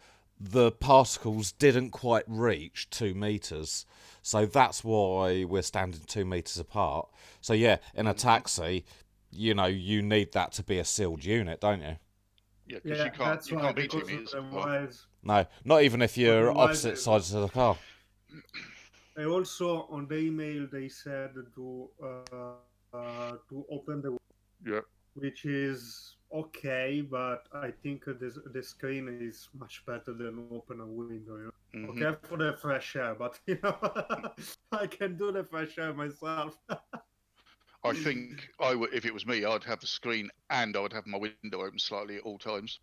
the particles didn't quite reach 2 meters. So that's why we're standing 2 meters apart. So yeah, in a taxi, you know, you need that to be a sealed unit, don't you? Yeah, because you can't be 2 meters apart. No, not even if you're opposite sides of the car. I also, on the email, they said to open the which is okay, but I think the screen is much better than open a window. You know? Okay, for the fresh air, but you know, I can do the fresh air myself. I think I would, if it was me, I'd have the screen and I would have my window open slightly at all times,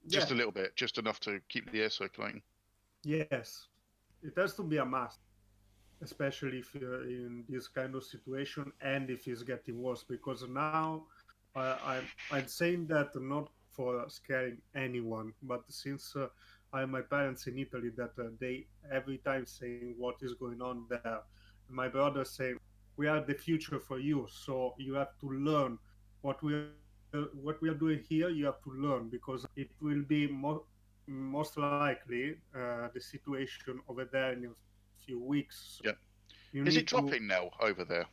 just a little bit, just enough to keep the air circulating. Yes, it has to be a must, especially if you're in this kind of situation and if it's getting worse. Because now I'm saying that not for scaring anyone, but since I have my parents in Italy, that they every time saying what is going on there. My brother saying, we are the future for you, so you have to learn what we are doing here. You have to learn, because it will be most likely the situation over there in a few weeks. Yeah. Is it dropping now over there?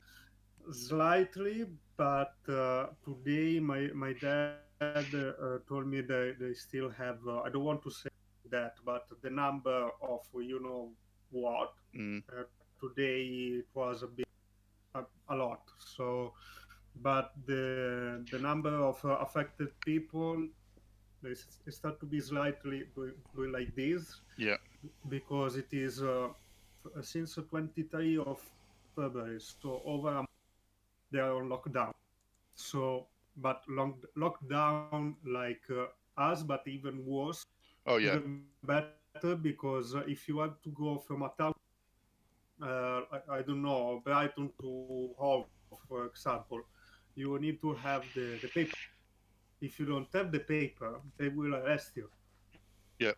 Slightly, but today my dad told me that they still have, I don't want to say that, but the number of, you know what, today it was a lot. So, but the number of affected people, they start to be slightly doing like this. Yeah. Because it is since 23 of February, so over a month they are on lockdown. So, but lockdown like us, but even worse. Oh yeah. Even better, because if you have to go from a town, I don't know, Brighton to Hove, for example, you need to have the paper. If you don't have the paper, they will arrest you. Yeah.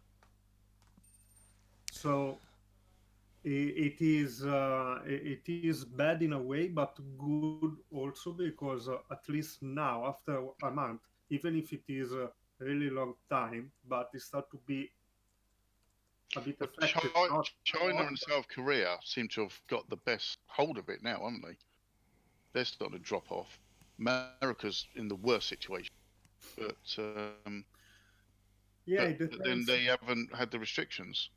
So it is bad in a way, but good also, because at least now, after a month, even if it is a really long time, but it start to be a bit But affected. China and South Korea seem to have got the best hold of it now, haven't they? They're starting to drop off. America's in the worst situation, but then they haven't had the restrictions.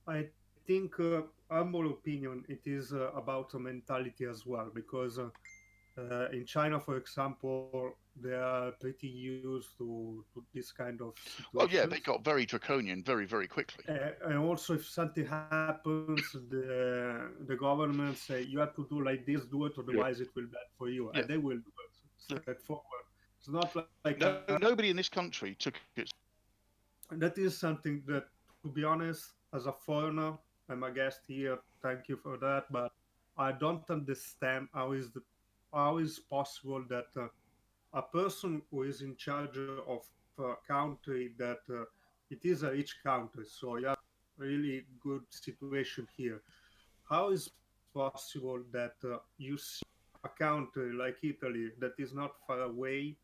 I think, humble opinion, it is about a mentality as well, because in China, for example, they are pretty used to this kind of situation. Oh yeah, they got very draconian very, very quickly. And also, if something happens, the government say you have to do like this, do it, otherwise it will be bad for you, and they will do it straightforward. It's not like nobody in this country took it. That is something that, to be honest, as a foreigner, I'm a guest here. Thank you for that, but I don't understand how is possible that a person who is in charge of a country that it is a rich country, so you have really good situation here. How is possible that you see a country like Italy that is not far away,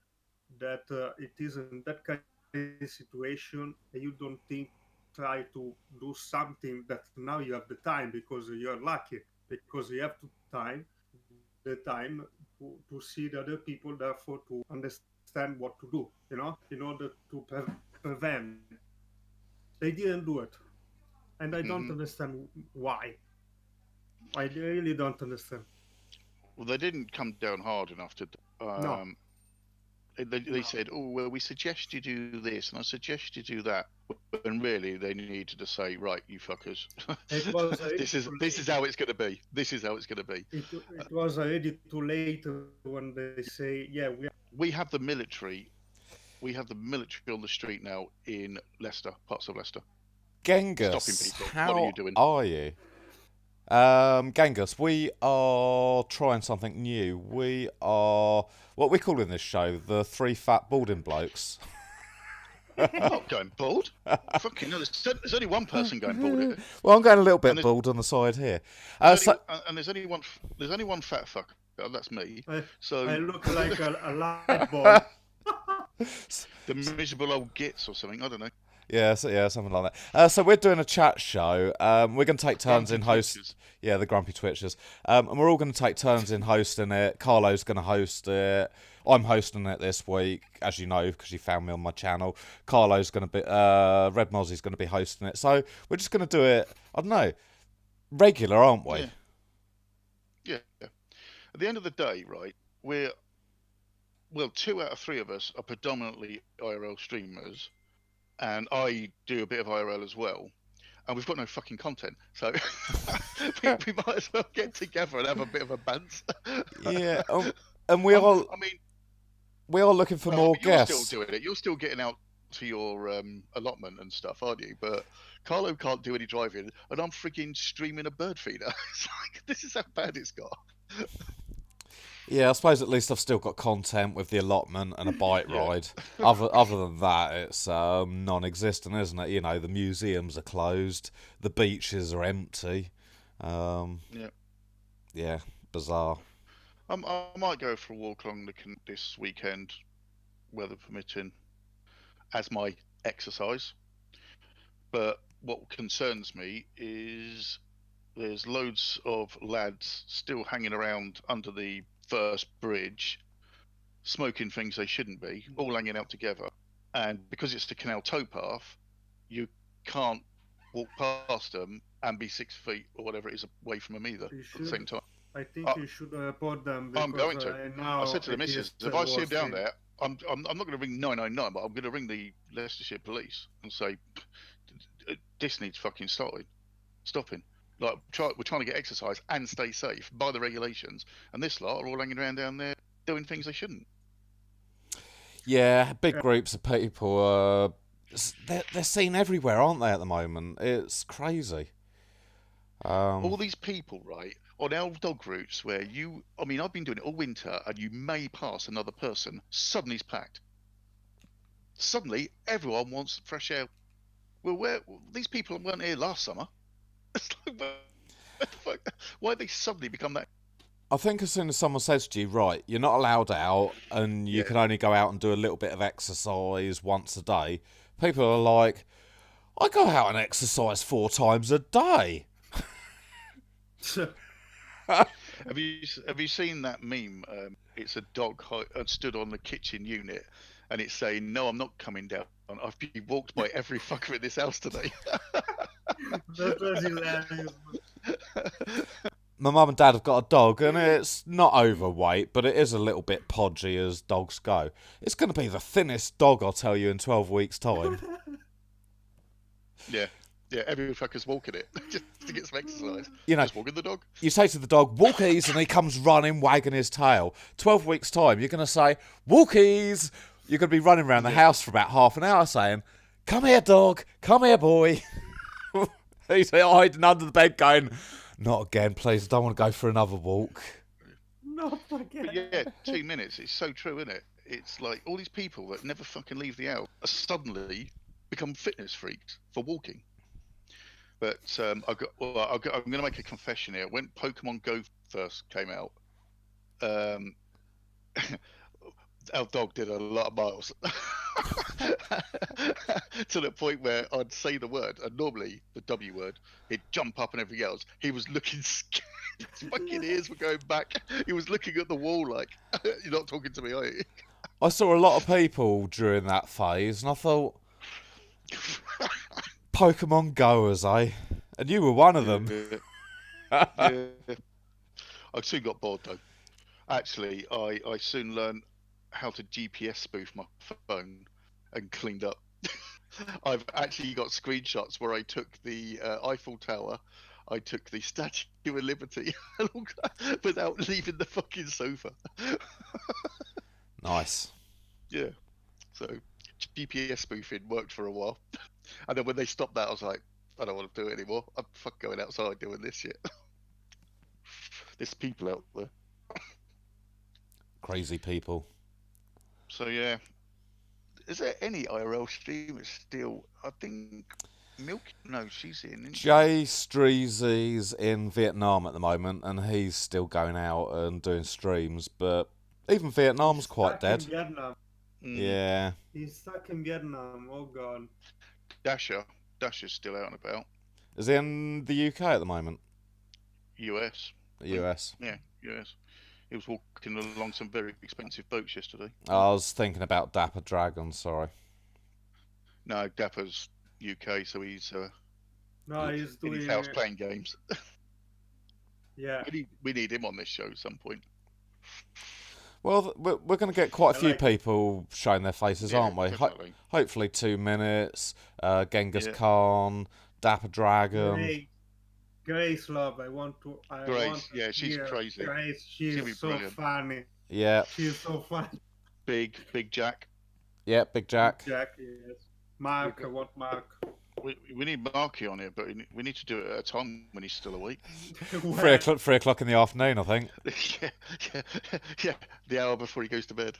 that it is in that kind of situation, and you don't think try to do something that now you have the time because you're lucky, because you have the time to see the other people, therefore to understand what to do, in order to prevent. They didn't do it, and I don't understand why. I really don't understand. Well, they didn't come down hard enough to. No. They said, "Oh well, we suggest you do this, and I suggest you do that." And really, they needed to say, "Right, you fuckers, this is how it's going to be. This is how it's going to be." It was already too late when they say, "Yeah, we have the military. We have the military on the street now in Leicester, parts of Leicester. Genghis, stopping people. How what are you doing? Are you? Genghis, we are trying something new. We are what we call in this show the three fat balding blokes. I'm not going bald. Fucking hell, there's only one person going bald here. Well, I'm going a little bit bald on the side here. And there's only one fat fuck. That's me. So I look like a light bulb. The miserable old gits or something. I don't know. Yeah, something like that. So we're doing a chat show. We're going to take turns in host. Yeah, the grumpy twitchers. And we're all going to take turns in hosting it. Carlo's going to host it. I'm hosting it this week, as you know, because you found me on my channel. Carlo's going to be, Red Mozzie's going to be hosting it. So we're just going to do it, I don't know, regular, aren't we? Yeah. At the end of the day, right, 2 out of 3 of us are predominantly IRL streamers, and I do a bit of IRL as well. And we've got no fucking content, so we might as well get together and have a bit of a bant. Yeah, and we are. I mean, we are looking for more guests. You're still doing it. You're still getting out to your allotment and stuff, aren't you? But Carlo can't do any driving, and I'm freaking streaming a bird feeder. It's like, this is how bad it's got. Yeah, I suppose at least I've still got content with the allotment and a bike ride. Other than that, it's non-existent, isn't it? You know, the museums are closed, the beaches are empty. Yeah, bizarre. I might go for a walk along this weekend, weather permitting, as my exercise. But what concerns me is there's loads of lads still hanging around under the first bridge, smoking things they shouldn't be, all hanging out together. And because it's the canal towpath, you can't walk past them and be 6 feet or whatever it is away from them either at the same time. I think you should report them. I'm going to. I said to the missus, if I see him down there, I'm not going to ring 999, but I'm going to ring the Leicestershire police and say, this needs fucking stopping. Like, we're trying to get exercise and stay safe by the regulations, and this lot are all hanging around down there doing things they shouldn't. Yeah, big groups of people. They're seen everywhere, aren't they, at the moment? It's crazy. All these people, right, on our dog routes where I've been doing it all winter, and you may pass another person, suddenly it's packed. Suddenly, everyone wants fresh air. Well, these people weren't here last summer. It's like, what the fuck? Why did they suddenly become that? I think as soon as someone says to you, right, you're not allowed out and you can only go out and do a little bit of exercise once a day, people are like, I go out and exercise 4 times a day. Have you seen that meme? It's a dog stood on the kitchen unit, and it's saying, "No, I'm not coming down. I've been walked by every fucker in this house today." That was hilarious. My mum and dad have got a dog, and it's not overweight, but it is a little bit podgy as dogs go. It's going to be the thinnest dog, I'll tell you, in 12 weeks' time. Yeah, every fucker's walking it just to get some exercise. You know, just walking the dog. You say to the dog, "Walkies," and he comes running, wagging his tail. 12 weeks' time, you're going to say, "Walkies." You're going to be running around the house for about half an hour saying, "Come here, dog. Come here, boy." He's hiding under the bed going, "Not again, please. I don't want to go for another walk." Not again. But yeah, 2 minutes. It's so true, isn't it? It's like all these people that never fucking leave the house suddenly become fitness freaks for walking. But I'm going to make a confession here. When Pokemon Go first came out, our dog did a lot of miles. To the point where I'd say the word, and normally the W word, he'd jump up and everything else. He was looking scared. His fucking ears were going back. He was looking at the wall like, "You're not talking to me, are you?" I saw a lot of people during that phase, and I thought, Pokemon Goers, eh? And you were one of them. Yeah. I soon got bored though. Actually, I soon learned how to GPS spoof my phone and cleaned up. I've actually got screenshots where I took the Eiffel Tower, I took the Statue of Liberty without leaving the fucking sofa. Nice. Yeah. So GPS spoofing worked for a while. And then when they stopped that, I was like, I don't want to do it anymore. I'm fucking going outside doing this shit. There's people out there. Crazy people. So yeah. Is there any IRL streamers still? I think Milk. No, she's in. Isn't she? Jay Streezy's in Vietnam at the moment, and he's still going out and doing streams, but even Vietnam's quite dead. In Vietnam. Yeah. He's stuck in Vietnam. Oh god. Dasher's still out and about. Is he in the UK at the moment? US. US. Yeah, US. He was walking along some very expensive boats yesterday. I was thinking about Dapper Dragon, sorry. No, Dapper's UK, so he's No, he's in doing. his house playing games. Yeah. We need him on this show at some point. Well, we're going to get quite a few people showing their faces, Yeah, aren't we? Hopefully 2 minutes, Genghis Khan, Dapper Dragon. Grace Love, I want to. Grace, yeah, she's crazy. Grace, she's so brilliant. funny. Yeah. She's so funny. Big Jack. Yeah, Big Jack. Jack, yes. Mark, I want Mark. We need Marky on here, but we need to do it at a time when he's still awake. 3 o'clock in the afternoon, I think. yeah, the hour before he goes to bed.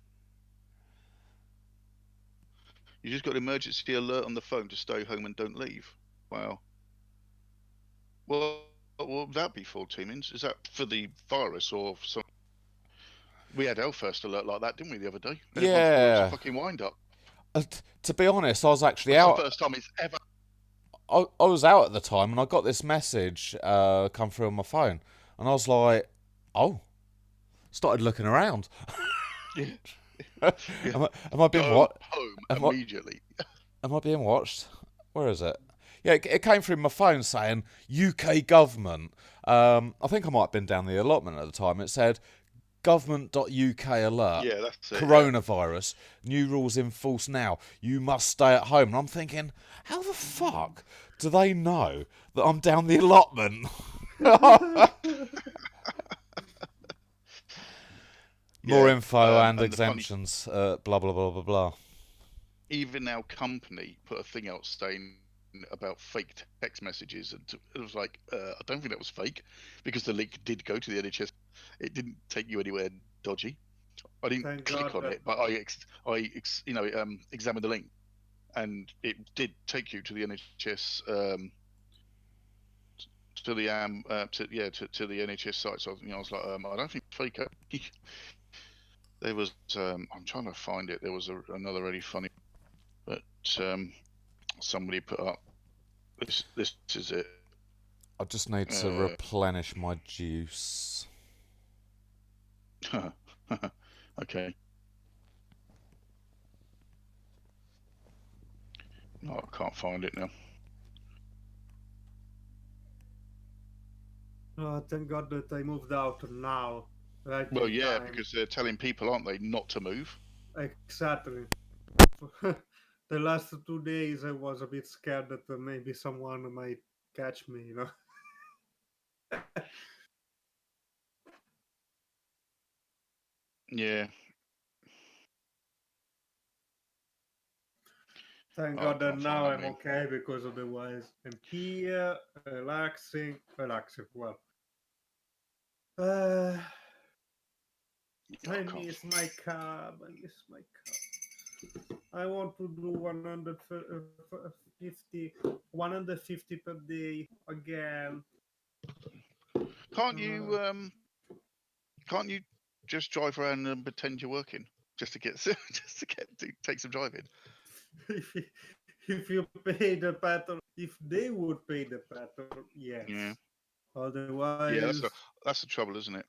You just got an emergency alert on the phone to stay home and don't leave. Wow. Well, what would that be for, Teamings? Is that for the virus or for some? We had our first alert like that, didn't we, the other day? Yeah. It was a fucking wind up. To be honest, I was actually That's out. The first time it's ever. I was out at the time, and I got this message come through on my phone, and I was like, "Oh!" Started looking around. Yeah. Am I being watched? Home immediately. Am I being watched? Where is it? Yeah, it came through my phone saying UK government. I think I might have been down the allotment at the time. It said government.uk alert. Yeah, that's it. Coronavirus. New rules in force now. You must stay at home. And I'm thinking, how the fuck do they know that I'm down the allotment? More info and exemptions. Blah, blah, blah, blah, blah. Even our company put a thing out saying about fake text messages, and it was like, I don't think that was fake, because the link did go to the NHS. It didn't take you anywhere dodgy. I didn't click on it, but I examined the link, and it did take you to the NHS, to the NHS site. So I was like, I don't think it's fake. There was, I'm trying to find it. There was another really funny, but somebody put up This is it. I just need to replenish my juice. Okay. No, I can't find it now. Oh, thank God that I moved out now. Right. Well, yeah, because they're telling people, aren't they, not to move? Exactly. The last 2 days, I was a bit scared that maybe someone might catch me, you know. Yeah. Thank God that now I'm okay, because otherwise I'm here, relaxing. Well, I miss my cab. I want to do 150 per day again. Can't you just drive around and pretend you're working just to take some driving? If you pay the pattern, if they would pay the pattern, yes. Yeah. Otherwise, yeah, that's the trouble, isn't it?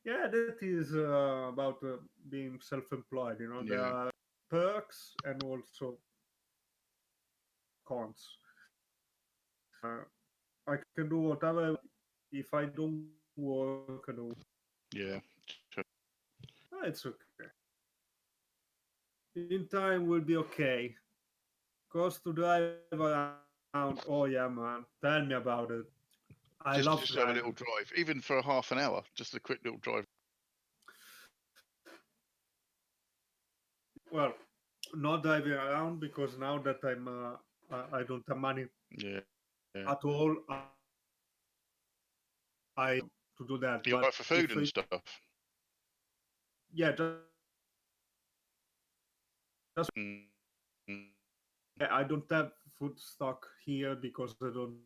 Yeah, that is about being self-employed. You know, there are perks and also cons. I can do whatever. If I don't work, I don't. Yeah. True. It's okay. In time, will be okay. Cost to drive around. Oh yeah, man. Tell me about it. I love just have a little drive, even for a half an hour. Just a quick little drive. Well, not driving around, because now that I don't have money at all. I to do that. You buy for food and stuff. Yeah, just I don't have food stock here because I don't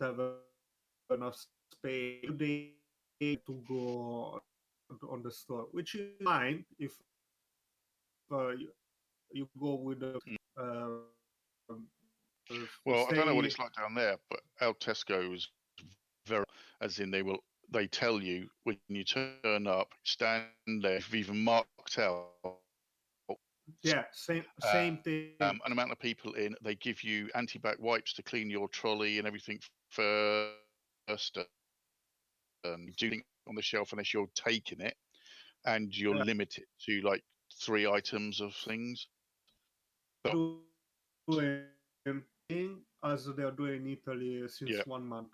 have enough space to go on the store, which is fine if you go with the. Well, I don't know what it's like down there, but our Tesco is very, as in they tell you when you turn up, stand there. If you've even marked out. Yeah, same thing. An amount of people in, they give you anti-bac wipes to clean your trolley and everything first. Do things on the shelf unless you're taking it, and you're limited to like 3 items of things. As they are doing in Italy since 1 month,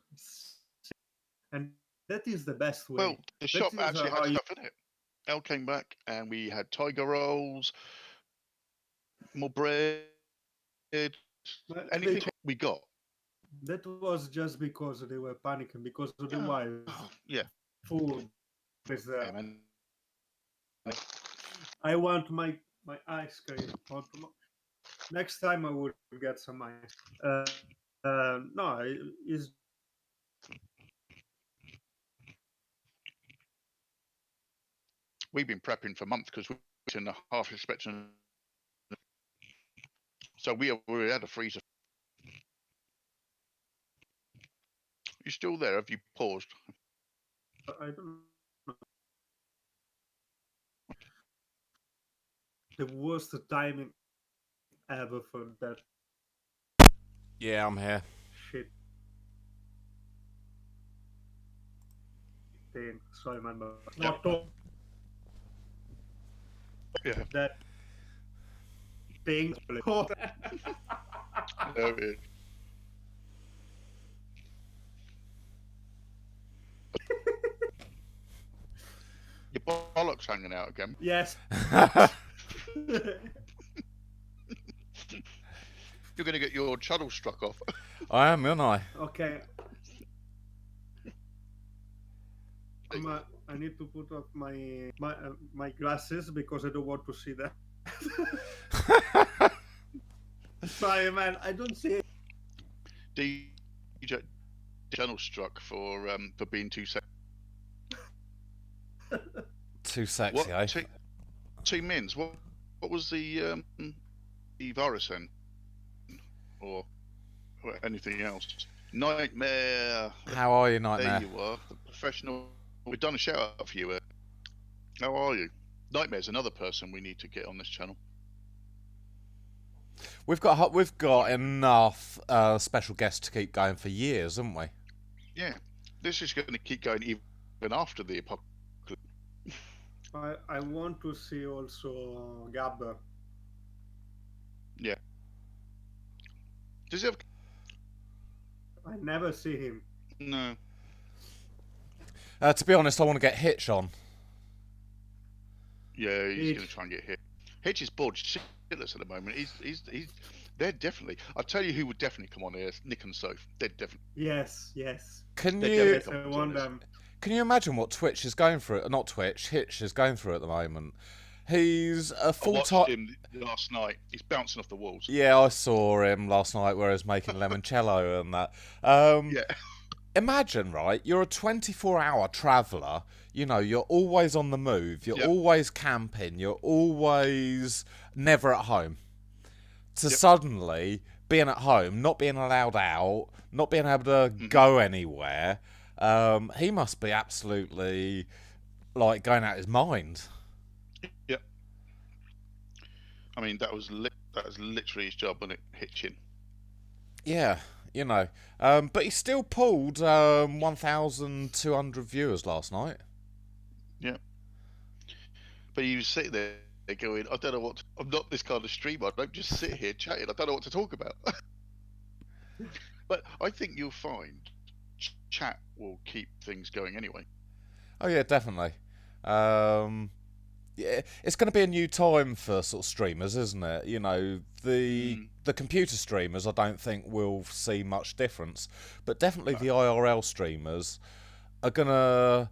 and that is the best way. Well, the shop actually had stuff in it. Elle came back and we had tiger rolls, more bread, anything we got. That was just because they were panicking, because otherwise, food is there. I want my ice cream. Next time I will get some ice. No, it's. We've been prepping for months because we're in the half expecting. So we had a freezer. You still there? Have you paused? I don't know. The worst timing ever for that. Yeah, I'm here. Shit. Thing. Sorry, man, but not talk. Yeah. That thing. Your bollocks hanging out again. Yes. You're going to get your chuddle struck off. I am, aren't I? Okay. I need to put up my glasses because I don't want to see that. Sorry, man. I don't see it. DJ channel struck for being too sexy. Too sexy, eh? Two mins. What was the virus then? or anything else. Nightmare. How are you, Nightmare? There you are, the professional. We've done a shout out for you. How are you? Nightmare's another person we need to get on this channel. We've got enough special guests to keep going for years, haven't we? Yeah, this is going to keep going even after the apocalypse. I want to see also Gabber. Yeah. Does he have? I never see him. No. To be honest, I want to get Hitch on. Yeah, he's going to try and get hit. Hitch is bored shitless at the moment. He's they're definitely. I'll tell you who would definitely come on here. Nick and Soph. They're definitely. Yes. Can Yes, I want them. Can you imagine what Twitch is going through? Not Twitch, Hitch is going through at the moment. He's a full-time. I watched him last night. He's bouncing off the walls. Yeah, I saw him last night where he was making limoncello and that. Yeah. Imagine, right? You're a 24-hour traveller. You know, you're always on the move. You're always camping. You're always never at home. To suddenly being at home, not being allowed out, not being able to go anywhere, he must be absolutely like going out his mind. Yep. I mean, that was literally his job when it hitching. Yeah, you know. But he still pulled 1,200 viewers last night. Yeah. But he was sitting there going, I don't know what. I'm not this kind of streamer. I don't just sit here chatting. I don't know what to talk about. But I think you'll find chat will keep things going anyway. Oh yeah, definitely. Yeah, it's going to be a new time for sort of streamers, isn't it? You know, the computer streamers, I don't think will see much difference, but definitely the IRL streamers are gonna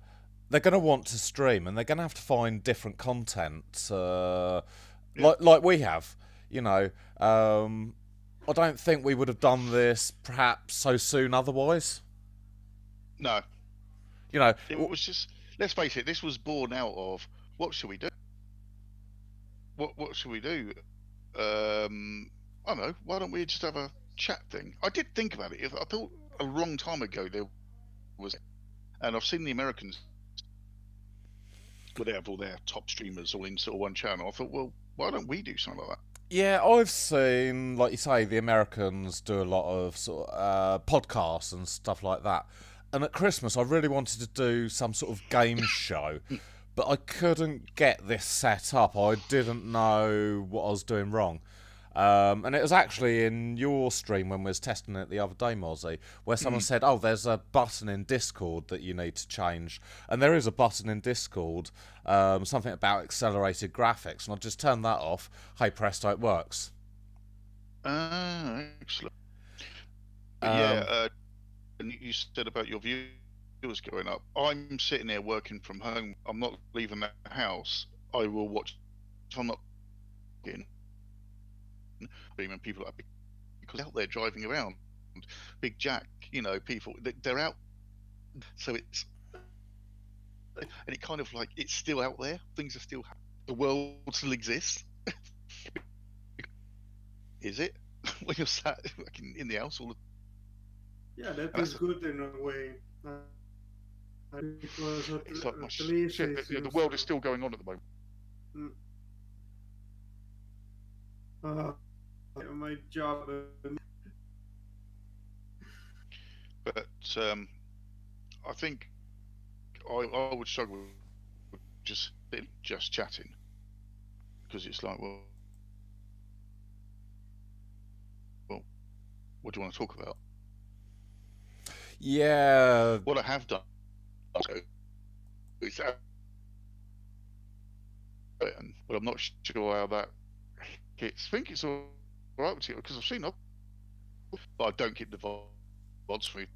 want to stream, and they're gonna have to find different content, like we have. You know, I don't think we would have done this perhaps so soon otherwise. No. You know, it was just. Let's face it. This was born out of what should we do? What should we do? I don't know. Why don't we just have a chat thing? I did think about it. I thought a long time ago there was, and I've seen the Americans where they have all their top streamers all in sort of one channel. I thought, well, why don't we do something like that? Yeah, I've seen, like you say, the Americans do a lot of sort of podcasts and stuff like that. And at Christmas, I really wanted to do some sort of game show, but I couldn't get this set up. I didn't know what I was doing wrong. And it was actually in your stream when we was testing it the other day, Mozzie, where someone said, oh, there's a button in Discord that you need to change. And there is a button in Discord, something about accelerated graphics. And I just turned that off. Hey, presto, it works. Excellent. And you said about your viewers going up. I'm sitting there working from home. I'm not leaving the house. I will watch. If I'm not in, and people are because out there driving around. Big Jack, you know, people they're out. So it's and it kind of like it's still out there. Things are still. The world still exists. Is it when you're sat in the house all the? Yeah, that is good in a way. Because it's like much shit. The world is still going on at the moment. My job. But I think I would struggle with just chatting because it's like, well, what do you want to talk about? Yeah. What I have done is but I'm not sure how that hits. I think it's all right with you because I've seen it, but I don't keep the VODs for you.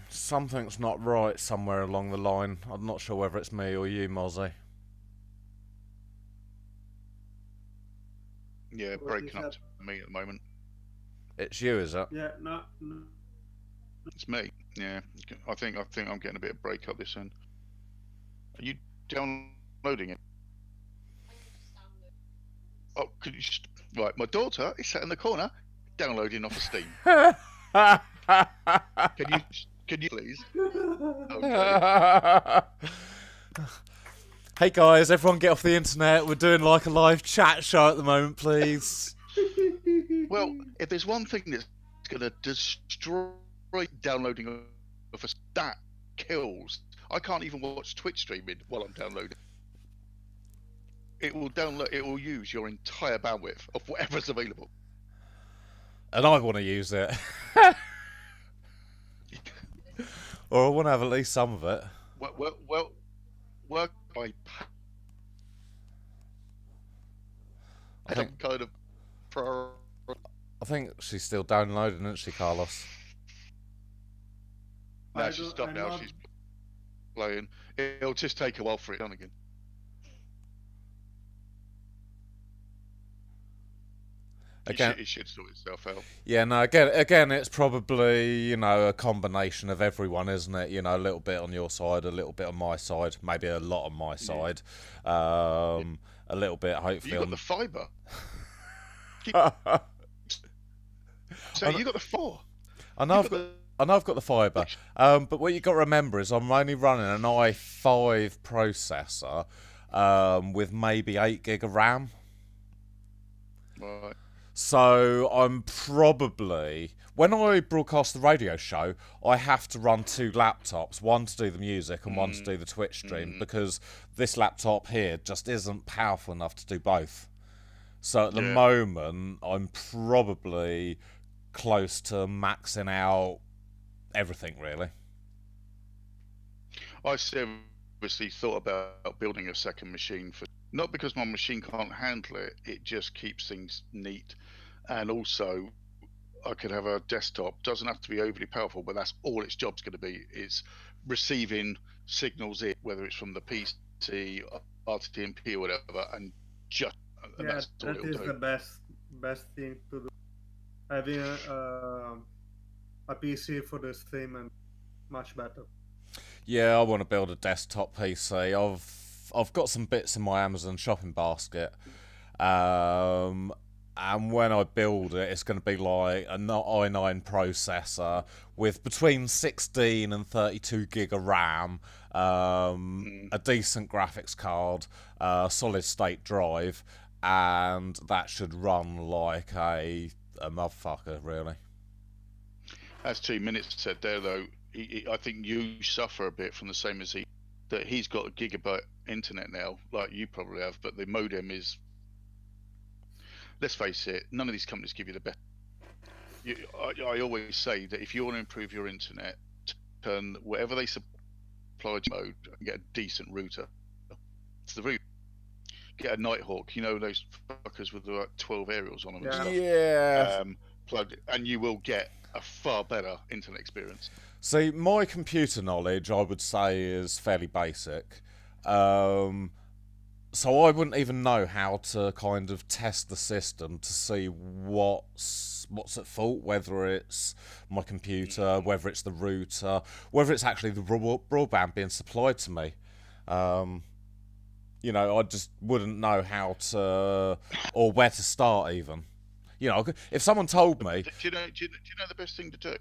Something's not right somewhere along the line. I'm not sure whether it's me or you, Mozzie. Yeah, breaking up to me at the moment. It's you, is it? Yeah, no. It's me. Yeah, I think I'm getting a bit of break up this end. Are you downloading it? Oh, could you just... Right, my daughter is sat in the corner downloading off of Steam. Can you please? Okay. Hey guys, everyone get off the internet. We're doing like a live chat show at the moment, please. Well, if there's one thing that's going to destroy downloading of us, that kills. I can't even watch Twitch streaming while I'm downloading. It will download. It will use your entire bandwidth of whatever's available. And I want to use it. Or I want to have at least some of it. Well, work by kind of pro. I think she's still downloading, isn't she, Carlos? No, she's stopped now. She's playing. It'll just take a while for it done again. Again, it should sort itself out. Yeah, no. Again, it's probably a combination of everyone, isn't it? A little bit on your side, a little bit on my side, maybe a lot on my side, a little bit hopefully. You got the fibre. So you got the 4. I know I've got the fibre, but what you got to remember is I'm only running an i5 processor with maybe 8 gig of RAM. Right. So I'm probably, when I broadcast the radio show, I have to run 2 laptops, one to do the music and one to do the Twitch stream, because this laptop here just isn't powerful enough to do both. So at the moment, I'm probably close to maxing out everything, really. I seriously thought about building a second machine for, not because my machine can't handle it, it just keeps things neat. And also, I could have a desktop, doesn't have to be overly powerful, but that's all its job's going to be, is receiving signals in, whether it's from the PC, RTMP or whatever, and just that is the best thing to do. Having a PC for the stream and much better. Yeah, I want to build a desktop PC. I've got some bits in my Amazon shopping basket, and when I build it, it's going to be like an i9 processor with between 16 and 32 gig of RAM, a decent graphics card, solid state drive, and that should run like a motherfucker, really. As 2 minutes said there, though, I think you suffer a bit from the same as he. That he's got a gigabyte internet now, like you probably have, but the modem is. Let's face it, none of these companies give you the best. I always say that if you want to improve your internet, turn whatever they supply mode and get a decent router. It's the router. Get a Nighthawk, those fuckers with like 12 aerials on them. Yeah. And stuff. Yeah. Plugged, and you will get a far better internet experience. See, my computer knowledge, I would say, is fairly basic. So I wouldn't even know how to kind of test the system to see what's at fault, whether it's my computer, whether it's the router, whether it's actually the broadband being supplied to me. I just wouldn't know how to, or where to start even. If someone told me... Do you know the best thing to do?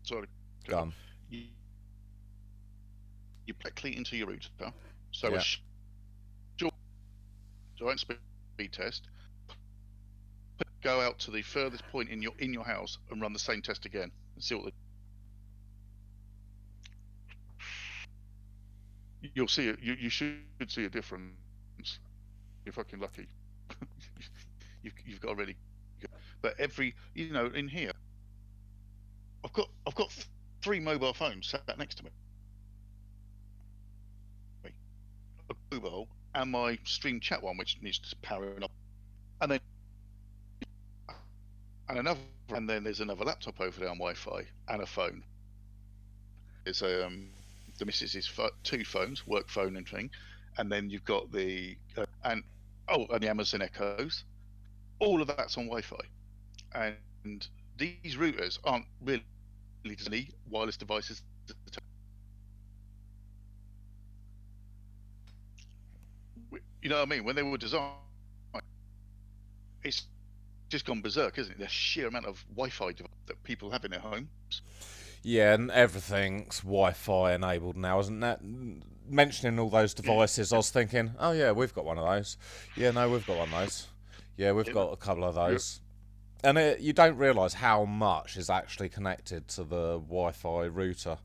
Sorry. Gun. You directly into your router. So Yeah. Don't speed test. Go out to the furthest point in your house and run the same test again and see what you'll see it. You should see a difference. You're fucking lucky. You've got a really good. But in here, I've got 3 mobile phones sat next to me. A mobile and my stream chat one, which needs to power up, and then there's another laptop over there on Wi-Fi and a phone. There's the missus's 2 phones, work phone and thing, and then you've got the and the Amazon Echoes. All of that's on Wi-Fi, and these routers aren't really wireless devices. You know what I mean? When they were designed, it's just gone berserk, isn't it? The sheer amount of Wi-Fi that people have in their homes. Yeah, and everything's Wi-Fi enabled now, isn't that? Mentioning all those devices, I was thinking, oh yeah, we've got one of those. Yeah, no, we've got one of those. Yeah, we've got a couple of those. And you don't realise how much is actually connected to the Wi-Fi router.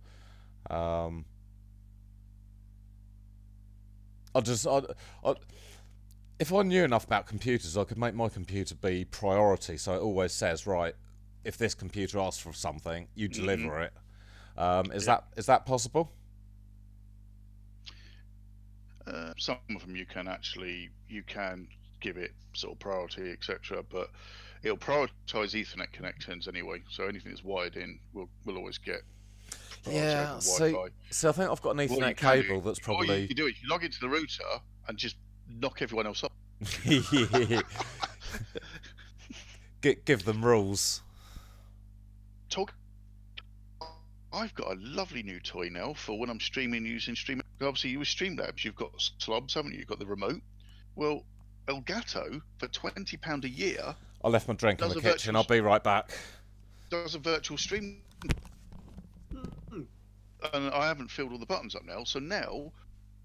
If I knew enough about computers, I could make my computer be priority. So it always says, right, if this computer asks for something, you deliver it. Is that possible? Some of them you can give it sort of priority, etc. But it'll prioritise Ethernet connections anyway. So anything that's wired in will always get. Yeah. So I think I've got an Ethernet cable that's probably. All you do is you log into the router and just knock everyone else up. Give them rules. I've got a lovely new toy now for when I'm streaming using Stream. Obviously, with Streamlabs, you've got slobs, haven't you? You've got the remote. Well, Elgato for £20 a year. I left my drink in the kitchen. I'll be right back. Does a virtual stream, and I haven't filled all the buttons up now. So now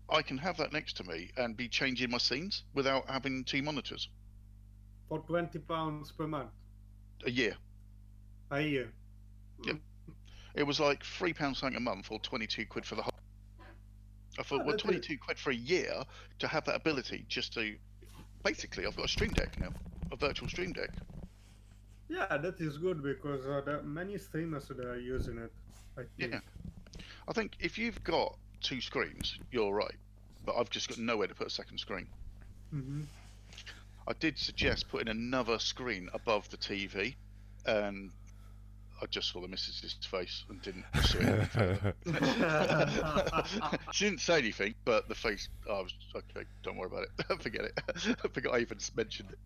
I can have that next to me and be changing my scenes without having 2 monitors. For £20 per month. A year. A year. Yep. It was like £3 something a month, or 22 quid for the whole. I thought, well, 22 quid for a year to have that ability, just to basically, I've got a Stream Deck now, a virtual Stream Deck. Yeah, that is good because there are many streamers that are using it. I think. Yeah, I think if you've got 2 screens, you're right, but I've just got nowhere to put a second screen. I did suggest putting another screen above the TV, and I just saw the missus's face and didn't pursue it any further. She didn't say anything, but the face, I was, okay, don't worry about it. Forget it. I forgot I even mentioned it.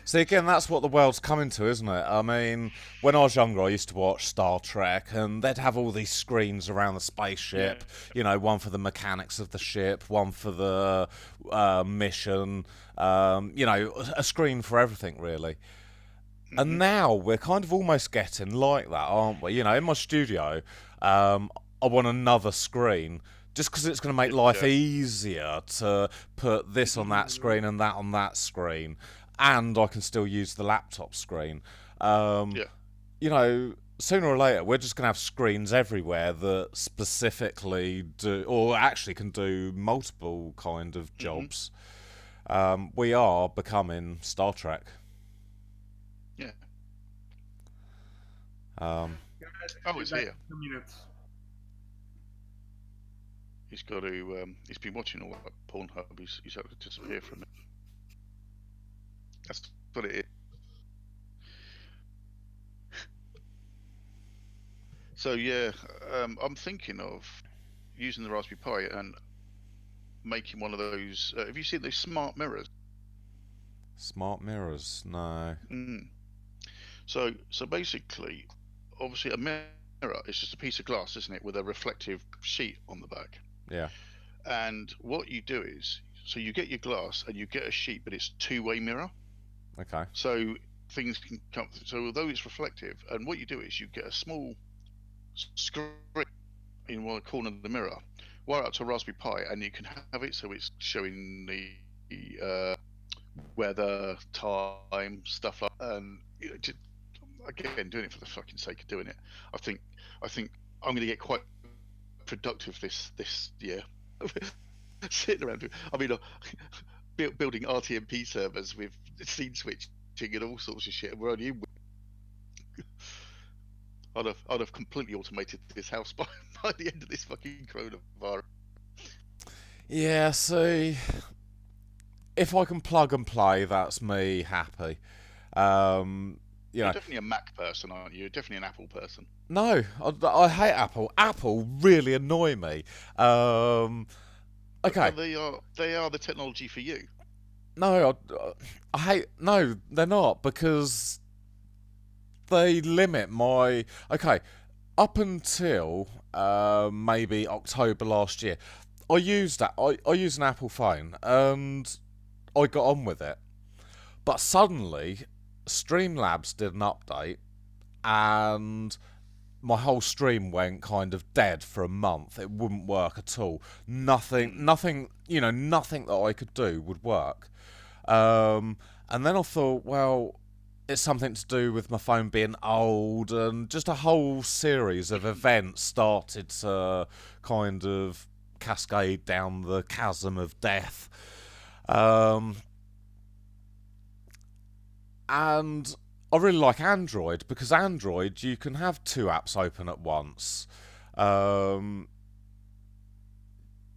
See, again, that's what the world's coming to, isn't it? I mean, when I was younger, I used to watch Star Trek, and they'd have all these screens around the spaceship. Yeah. You know, one for the mechanics of the ship, one for the mission. You know, a screen for everything, really. And now we're kind of almost getting like that, aren't we? You know, in my studio, I want another screen just because it's going to make life easier to put this on that screen and that on that screen. And I can still use the laptop screen. You know, sooner or later, we're just going to have screens everywhere that specifically do, or actually can do multiple kind of jobs. We are becoming Star Trek. Yeah. It's here. He's got to. He's been watching all that Pornhub. He's had to disappear from it. That's what it is. So yeah, I'm thinking of using the Raspberry Pi and making one of those. Have you seen those smart mirrors? Smart mirrors? No. So basically, obviously, a mirror is just a piece of glass, isn't it, with a reflective sheet on the back. Yeah. And what you do is, so you get your glass and you get a sheet, but it's two-way mirror. Okay. So things can come. So although it's reflective, and what you do is you get a small screen in one corner of the mirror, wire up to a Raspberry Pi, and you can have it so it's showing the weather, time, stuff like that. And you know, just, again, doing it for the fucking sake of doing it. I think I'm going to get quite productive this year. Sitting around, I mean, building RTMP servers with scene switching and all sorts of shit. And we're only I'd have completely automated this house by the end of this fucking coronavirus. Yeah, see, if I can plug and play, that's me happy. You're definitely a Mac person, aren't you? You're definitely an Apple person. No, I hate Apple. Apple really annoy me. Okay. They are the technology for you. No, I hate. No, they're not, because they limit my. Okay, up until maybe October last year, I used that. I used an Apple phone and I got on with it. But suddenly, Streamlabs did an update, and my whole stream went kind of dead for a month. It wouldn't work at all. Nothing, nothing that I could do would work. And then I thought, well, it's something to do with my phone being old, and just a whole series of events started to kind of cascade down the chasm of death. And I really like Android, because Android, you can have 2 apps open at once.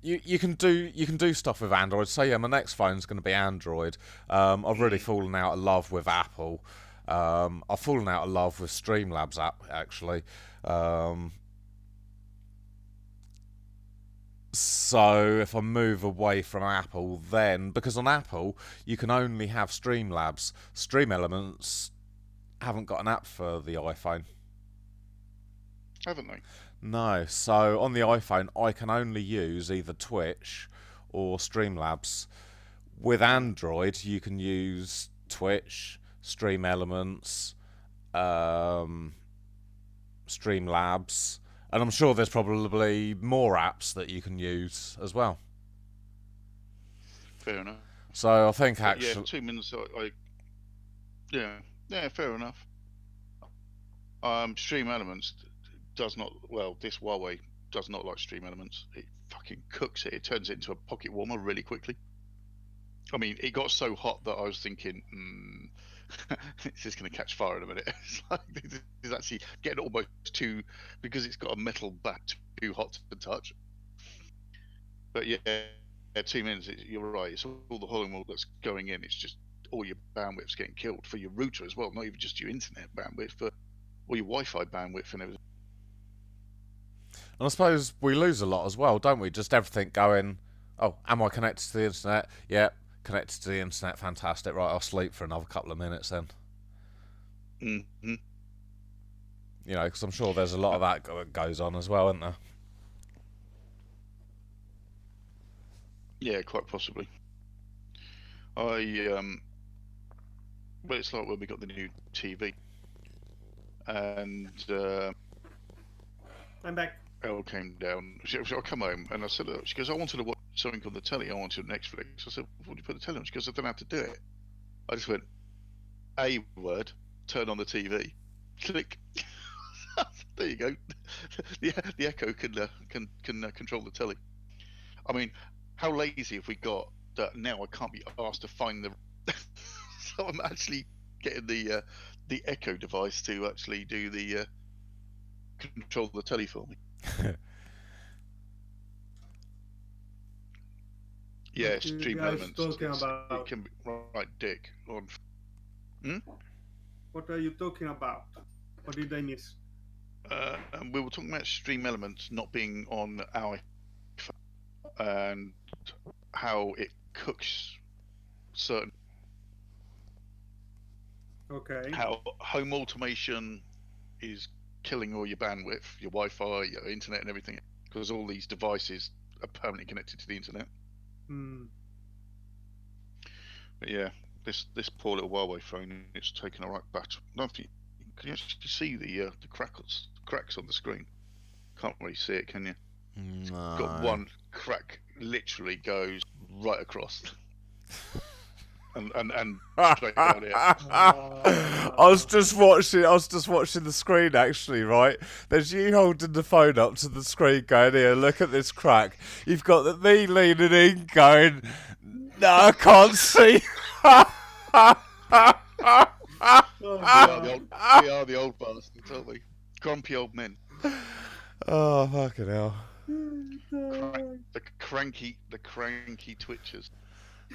You can do stuff with Android. So yeah, my next phone's going to be Android. I've really fallen out of love with Apple. I've fallen out of love with Streamlabs app, actually. So if I move away from Apple, then, because on Apple you can only have Streamlabs. Stream Elements haven't got an app for the iPhone. Haven't they? No, so on the iPhone I can only use either Twitch or Streamlabs. With Android you can use Twitch, Stream Elements, Streamlabs, and I'm sure there's probably more apps that you can use as well. Fair enough. So I think actually... Yeah, 2 minutes, yeah, fair enough. Stream Elements does not, well, this Huawei does not like Stream Elements. It fucking cooks it. It turns it into a pocket warmer really quickly. I mean, it got so hot that I was thinking, this is going to catch fire in a minute. It's like, this is actually getting almost too, because it's got a metal back, too hot to touch. But yeah, 2 minutes, you're right. It's all the Holloway that's going in. It's just all your bandwidth's getting killed for your router as well, not even just your internet bandwidth, but all your Wi-Fi bandwidth and everything. And I suppose we lose a lot as well, don't we? Just everything going, oh, am I connected to the internet? Yeah, connected to the internet, fantastic. Right, I'll sleep for another couple of minutes then. Mm-hmm. You know, because I'm sure there's a lot of that goes on as well, isn't there? Yeah, quite possibly. But it's like when we got the new TV, and I'm back. Elle came down. I come home and I said, she goes, I wanted to watch something on the telly. I wanted Netflix. I said, what do you put the telly on? She goes, I don't know how to do it. I just went, A word, turn on the TV, click. There you go. The Echo can control the telly. I mean, how lazy have we got that now I can't be asked to find the. So I'm actually getting the Echo device to actually do the control the telly for me. Yeah, Stream Elements. It can be right, Dick. What are you talking about? What did I miss? And we were talking about Stream Elements not being on our phone and how it cooks certain. Okay. How home automation is killing all your bandwidth, your Wi-Fi, your internet, and everything, because all these devices are permanently connected to the internet. But yeah, this poor little Huawei phone, it's taken a right batter. Can you actually see the cracks on the screen? Can't really see it, can you? It's got one crack, literally goes right across. and straight down here. I was just watching the screen actually, right? There's you holding the phone up to the screen going, here, look at this crack. You've got me leaning in going, no, I can't see. We are the old bastards, aren't we? Grumpy old men. Oh, fucking hell. The cranky twitchers.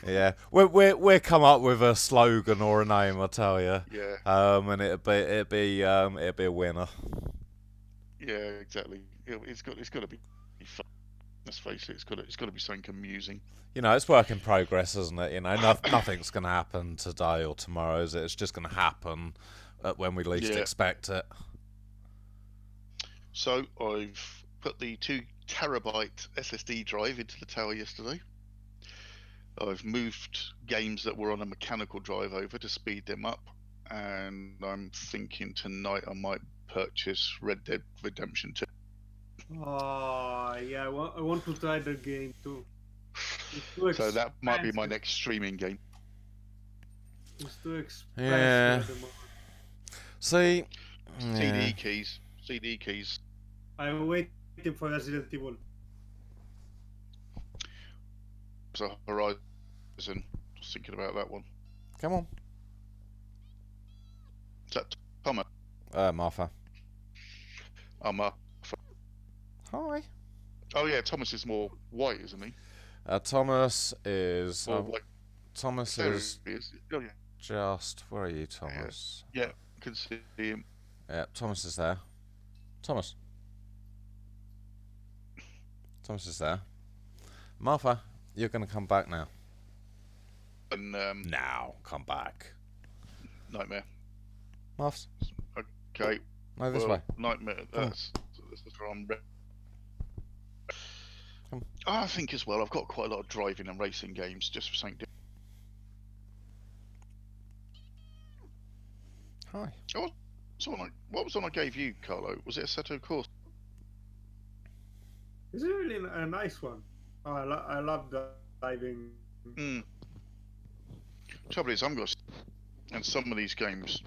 Yeah, we're come up with a slogan or a name, I tell you. Yeah. And it'd be a winner. Yeah, exactly. It's got to be fun. Let's face it. It's got to be something amusing. You know, it's work in progress, isn't it? You know, nothing's going to happen today or tomorrow, is it? It's just going to happen when we least expect it. So I've put the 2 terabyte SSD drive into the tower yesterday. I've moved games that were on a mechanical drive over to speed them up, and I'm thinking tonight I might purchase Red Dead Redemption 2. Oh, yeah, I want to try the game too. It's too So that might be my expensive. next streaming game. It's too expensive Yeah. at the moment. See, CD keys. CD keys. I'm waiting for Resident Evil. So Horizon. Just thinking about that one. come on, Is that Thomas? Martha. Hi. Oh yeah, Thomas is more white, isn't he? Thomas is. Or white. Thomas There is he is. Oh yeah. just. Where are you, Thomas? Yeah, I can see him. Yeah, Thomas is there. Thomas. Thomas is there. Martha, you're going to come back now. And Now, come back. Nightmare. Martha, Okay. no, this well, way. Nightmare. Come on. That's where I'm. Come. I think as well. I've got quite a lot of driving and racing games just for something different. Hi. What was one I gave you, Carlo? Was it Assetto Corsa? It's really a nice one. Oh, I love diving. Trouble is, I'm going to. And some of these games.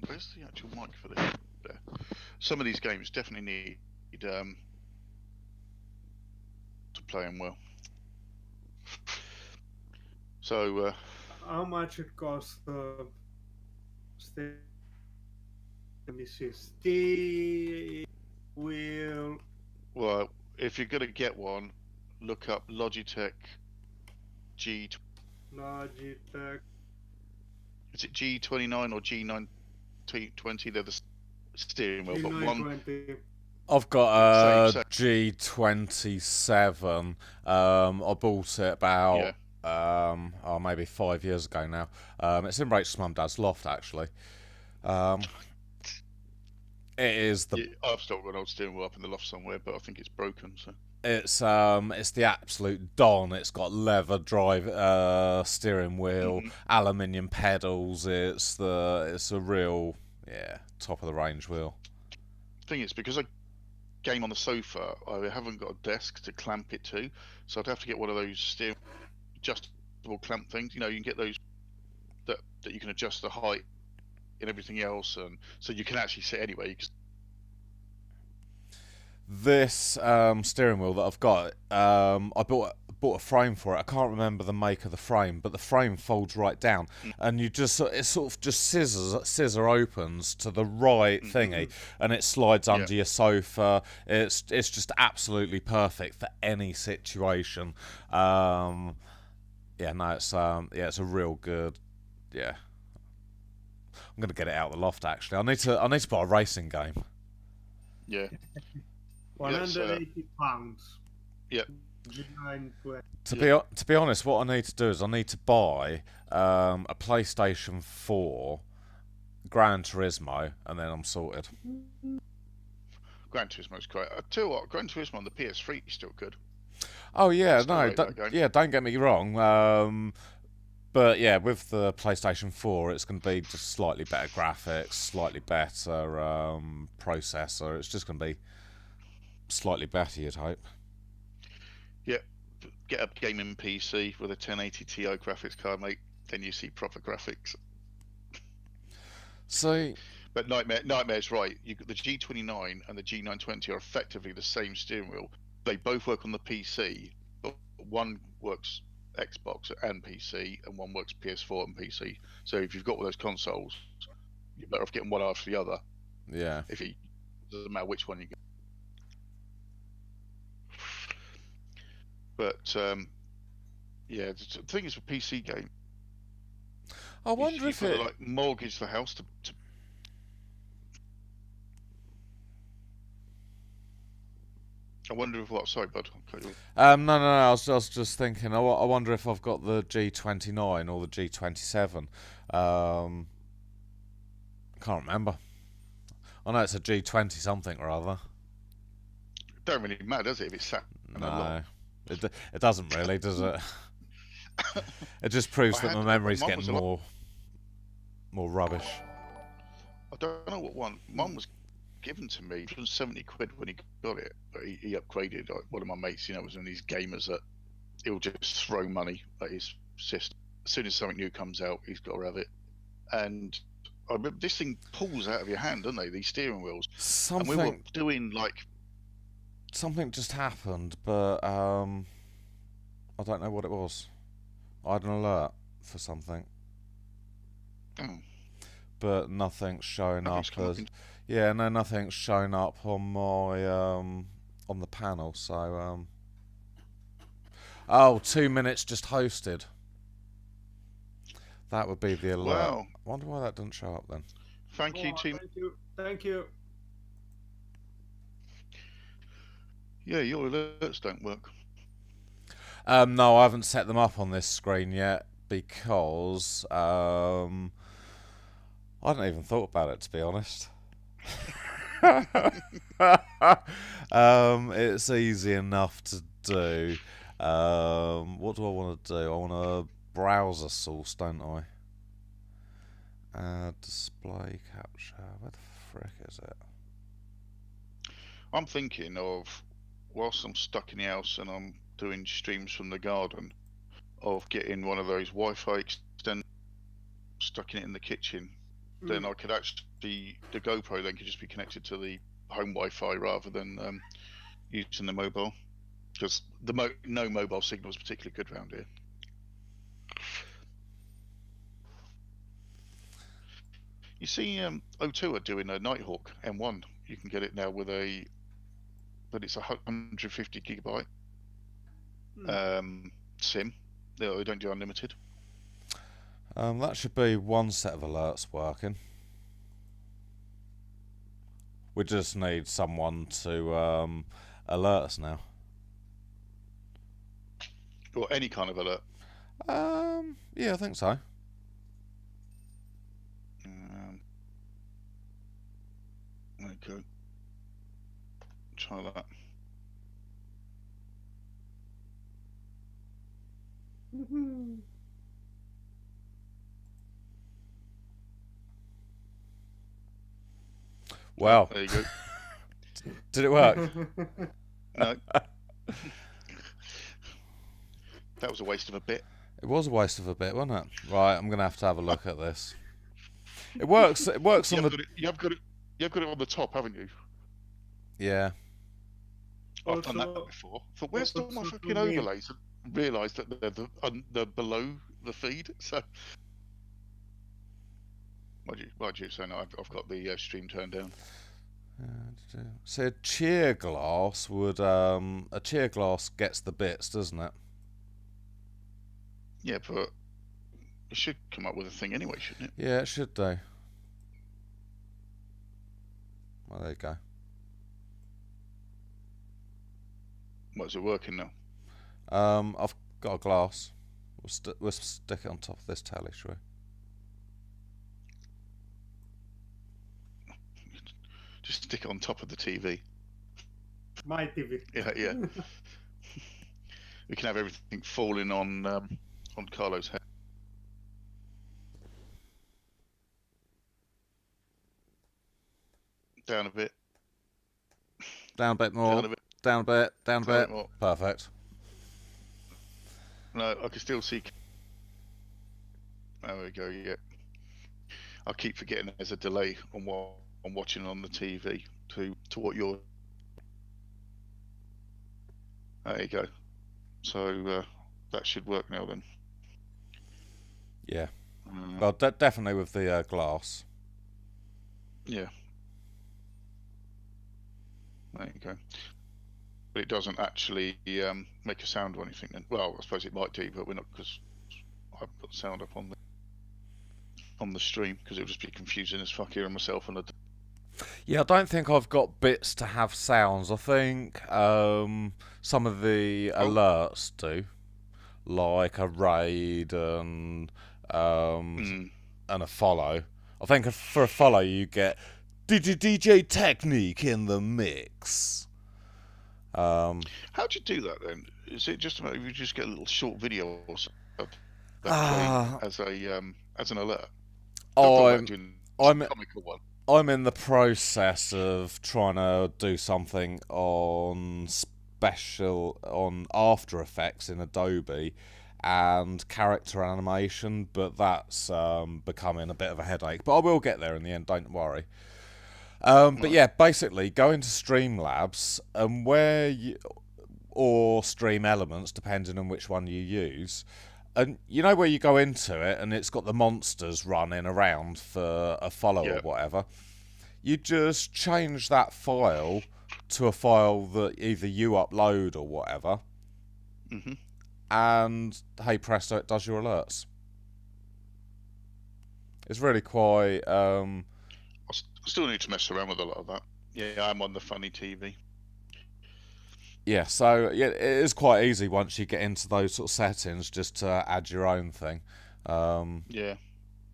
Where's the actual mic for this? There. Some of these games definitely need to play them well. So. How much it costs? Let me see. Steel wheel. Well, if you're going to get one, look up Logitech G. Logitech. Is it G29 or G920? They're the steering wheel, but one. G920. I've got a Same. G27. I bought it about maybe 5 years ago now. It's in Rachel's mum and dad's loft actually. It is the. Yeah, I've still got an old steering wheel up in the loft somewhere, but I think it's broken. So. It's the absolute don. It's got leather drive steering wheel, aluminium pedals. It's a real top of the range wheel. Thing is, because I game on the sofa, I haven't got a desk to clamp it to, so I'd have to get one of those steering adjustable clamp things. You know, you can get those that you can adjust the height and everything else, and so you can actually sit anywhere. This steering wheel that I've got, I bought a frame for it. I can't remember the make of the frame, but the frame folds right down, and it sort of just scissor opens to the right thingy, and it slides under your sofa. It's just absolutely perfect for any situation. It's a real good. Yeah, I'm gonna get it out of the loft. Actually, I need to buy a racing game. Yeah. 180 pounds. Yeah. To be honest, what I need to do is I need to buy a PlayStation 4, Gran Turismo, and then I'm sorted. Gran Turismo's great. I tell you what, Gran Turismo on the PS3 is still good. Oh yeah, Don't get me wrong. But yeah, with the PlayStation 4, it's going to be just slightly better graphics, slightly better processor. It's just going to be slightly better, you'd hope. Yeah, get a gaming PC with a 1080 Ti graphics card, mate. Then you see proper graphics. So, but Nightmare's right. The G29 and the G920 are effectively the same steering wheel. They both work on the PC, but one works Xbox and PC, and one works PS4 and PC. So if you've got one of those consoles, you're better off getting one after the other. Yeah. If it doesn't matter which one you get. But the thing is with PC game, I wonder if it like mortgage the house to. I wonder if what? Sorry, bud. No. I was just thinking. I wonder if I've got the G29 or the G27. Can't remember. I know it's a G20 something or other. It don't really matter, does it? If it's sat. No, it doesn't really, does it? It just proves that my memory's getting more rubbish. I don't know what one. One was given to me. It was 70 quid when he got it, but he upgraded. One of my mates, was one of these gamers that he'll just throw money at his system. As soon as something new comes out, he's got to have it. And I remember this thing pulls out of your hand, doesn't they? These steering wheels. And we were doing like something just happened, but I don't know what it was. I had an alert for something. Oh. But nothing's showing up as nothing's showing up on my on the panel. So 2 minutes just hosted. That would be the alert. Wow. I wonder why that didn't show up then. Thank you, team. Thank you. Yeah, your alerts don't work. No, I haven't set them up on this screen yet because I hadn't even thought about it, to be honest. It's easy enough to do. What do I want to do? I want a browser source, don't I? Display capture. Where the frick is it? I'm thinking of, whilst I'm stuck in the house and I'm doing streams from the garden, of getting one of those Wi-Fi extenders, sticking it in the kitchen. Then I could actually, the GoPro then could just be connected to the home Wi-Fi rather than using the mobile, because no mobile signal is particularly good around here. You see, O2 are doing a Nighthawk M1. You can get it now with but it's 150 gigabyte SIM. They don't do unlimited. That should be one set of alerts working. We just need someone to alert us now. Or any kind of alert. Yeah, I think so. Okay. Try that. Wow. There you go. Did it work? No. That was a waste of a bit. It was a waste of a bit, wasn't it? Right, I'm gonna have to have a look at this. It works. It works on the. You've got it on the top, haven't you? Yeah. I've done that before. But where's all my fucking overlays? And realised that they're below the feed. So. Why'd you say no? I've got the stream turned down. So a cheer glass would a cheer glass gets the bits, doesn't it? Yeah, but it should come up with a thing anyway, shouldn't it? Yeah, it should do. Well, there you go. Well, is it working now? I've got a glass. We'll stick it on top of this telly, shall we? Just stick it on top of the TV. My TV. Yeah. We can have everything falling on Carlo's head. Down a bit. Down a bit more. Down a bit. Down a bit. Down a bit. More. Perfect. No, I can still see. There we go. Yeah. I keep forgetting there's a delay on what I'm watching on the TV to what you're. There you go. So that should work now then. Yeah. Well, definitely with the glass. Yeah. There you go. But it doesn't actually make a sound or anything then. Well, I suppose it might do, but we're not, because I've got sound up on the stream, because it would just be confusing as fuck hearing myself on the. Yeah, I don't think I've got bits to have sounds. I think some of the alerts do, like a raid and a follow. I think for a follow you get DJ Technique in the mix. How do you do that then? Is it just about you just get a little short video or something as an alert? I'm a comical one. I'm in the process of trying to do something on After Effects in Adobe and character animation, but that's becoming a bit of a headache. But I will get there in the end, don't worry. But yeah, basically go into Streamlabs and or Stream Elements, depending on which one you use. And you know where you go into it and it's got the monsters running around for a follow or whatever? You just change that file to a file that either you upload or whatever. Mm-hmm. And hey presto, it does your alerts. It's really quite... I still need to mess around with a lot of that. Yeah, I'm on the funny TV. Yeah, so yeah, it is quite easy once you get into those sort of settings just to add your own thing. Yeah.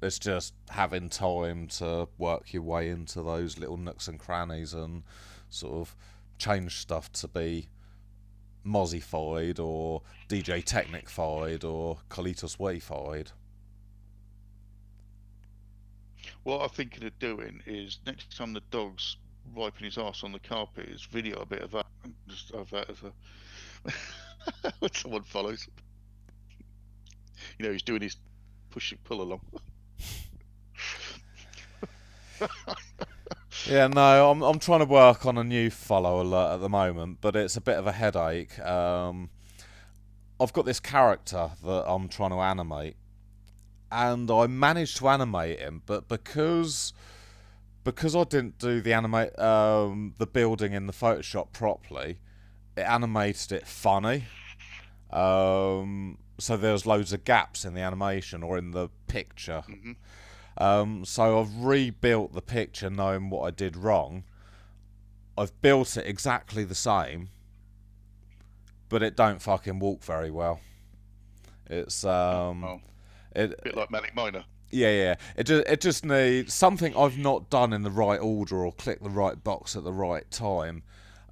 It's just having time to work your way into those little nooks and crannies and sort of change stuff to be Mozzified or DJ Technic-fied or Kalitos Way-fied. What I'm thinking of doing is next time the dog's wiping his ass on the carpet, is video a bit of that. Just have that as a when someone follows. You know, he's doing his push and pull along. Yeah, no, I'm trying to work on a new follow alert at the moment, but it's a bit of a headache. I've got this character that I'm trying to animate, and I managed to animate him, but because I didn't do the building in the Photoshop properly, it animated it funny. So there's loads of gaps in the animation or in the picture. Mm-hmm. So I've rebuilt the picture knowing what I did wrong. I've built it exactly the same, but it don't fucking walk very well. It's a bit like Manic Miner. Yeah. It just needs something I've not done in the right order or click the right box at the right time.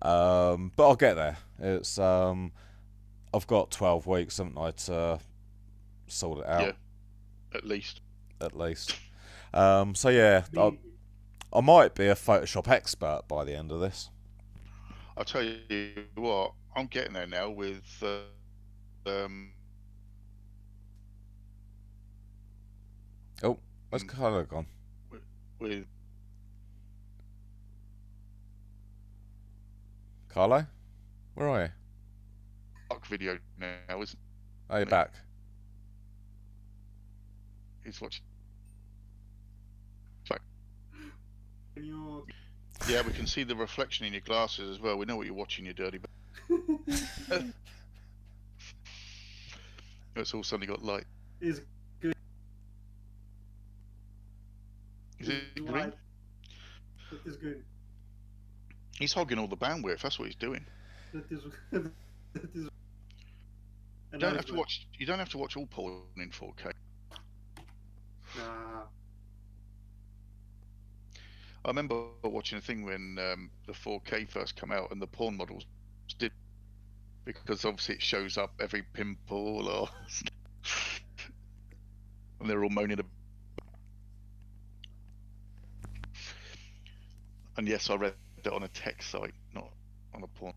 But I'll get there. It's I've got 12 weeks, haven't I, to sort it out. Yeah, at least. So yeah, I might be a Photoshop expert by the end of this. I'll tell you what, I'm getting there now with Oh, where's Carlo gone? with Carlo? Where are you? video now, isn't Oh, you're back. he's watching. Can you... Yeah, we can see the reflection in your glasses as well. We know what you're watching, you dirty bastard. It's all suddenly got light. Is good. Is it green? Light. That is good. He's hogging all the bandwidth. That's what he's doing. That is. That is. You don't have to watch. You don't have to watch all porn in 4K. Nah. I remember watching a thing when the 4K first came out and the porn models did, because obviously it shows up every pimple or and they're all moaning about. And yes, I read that on a tech site, not on a porn.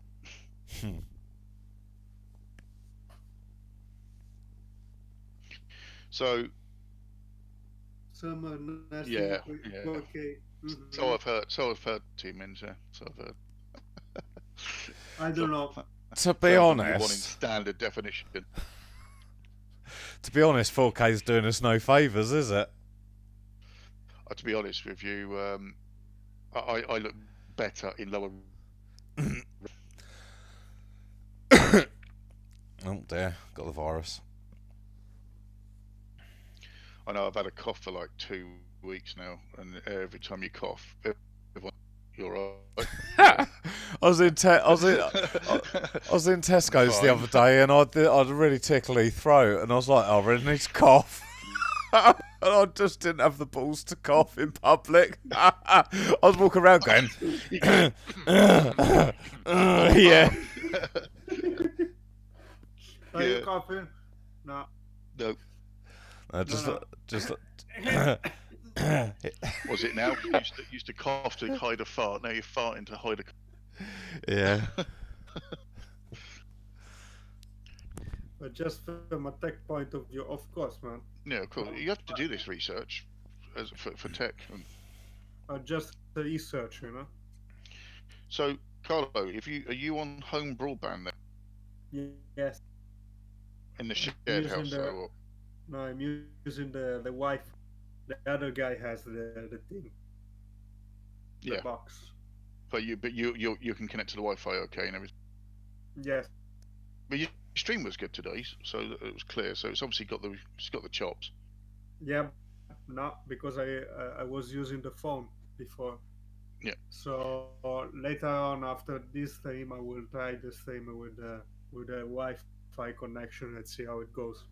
So Summer nasty. Yeah. Okay. Mm-hmm. So I've heard, T-Mins, yeah. So I've heard. I don't know. To be honest, wanting standard definition. To be honest, 4K is doing us no favours, is it? To be honest with you, I look better in lower. Oh dear, got the virus. I know I've had a cough for like 2 weeks now, and every time you cough, everyone, you're right. I was in Tesco's the other day, and I had a really tickly throat, and I was like, I really need to cough. And I just didn't have the balls to cough in public. I was walking around going, yeah. Are you coughing? No. No. Just Was it now? You used to cough to hide a fart. Now you're farting to hide a. Yeah. But just from a tech point of view, of course, man. Yeah, of course. You have to do this research for tech. Just the research, you know. So, Carlo, are you on home broadband then? Yes. In the shared house, No, I'm using the Wi-Fi. The other guy has the thing. The box. But you can connect to the Wi-Fi, okay, and everything. Yes. But your stream was good today, so it was clear. So it's obviously got the chops. Yeah, not because I was using the phone before. Yeah. So later on, after this stream, I will try the same with the Wi-Fi connection. Let's see how it goes.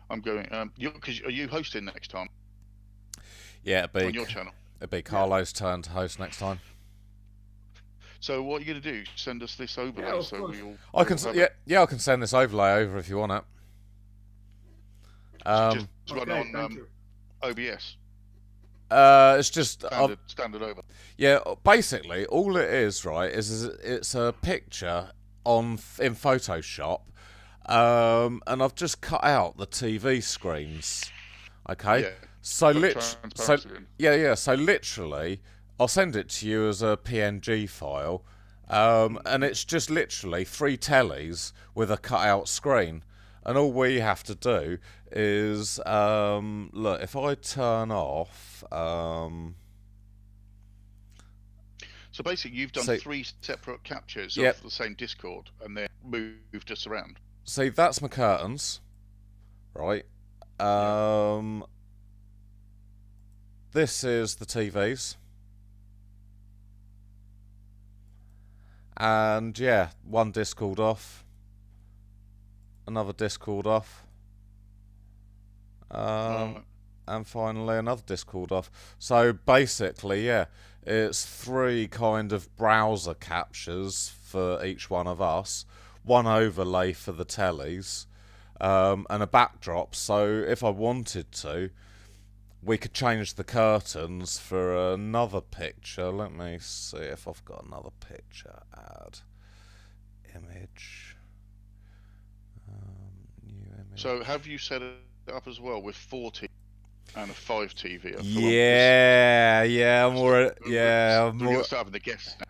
I'm going. Are you hosting next time? Yeah, on your channel. It'll be Carlo's turn to host next time. So what are you going to do? Send us this overlay we all. I can I can send this overlay over if you want it. Just run on OBS. It's just standard over. Yeah, basically all it is, right, is it's a picture in Photoshop, and I've just cut out the TV screens. Okay. Yeah. So literally, I'll send it to you as a PNG file, and it's just literally 3 tellies with a cut-out screen, and all we have to do is look. If I turn off, so basically, you've done 3 separate captures of the same Discord, and then moved us around. See, that's my curtains, right? This is the TVs. And yeah, one Discord off. Another Discord off. And finally another Discord off. So basically, yeah, it's 3 kind of browser captures for each one of us. One overlay for the tellies. And a backdrop. So if I wanted to, we could change the curtains for another picture. Let me see if I've got another picture. Add image. New image. So have you set it up as well with 4 TV and a 5 TV? I'm already. Yeah, I'm already. Having the guests now.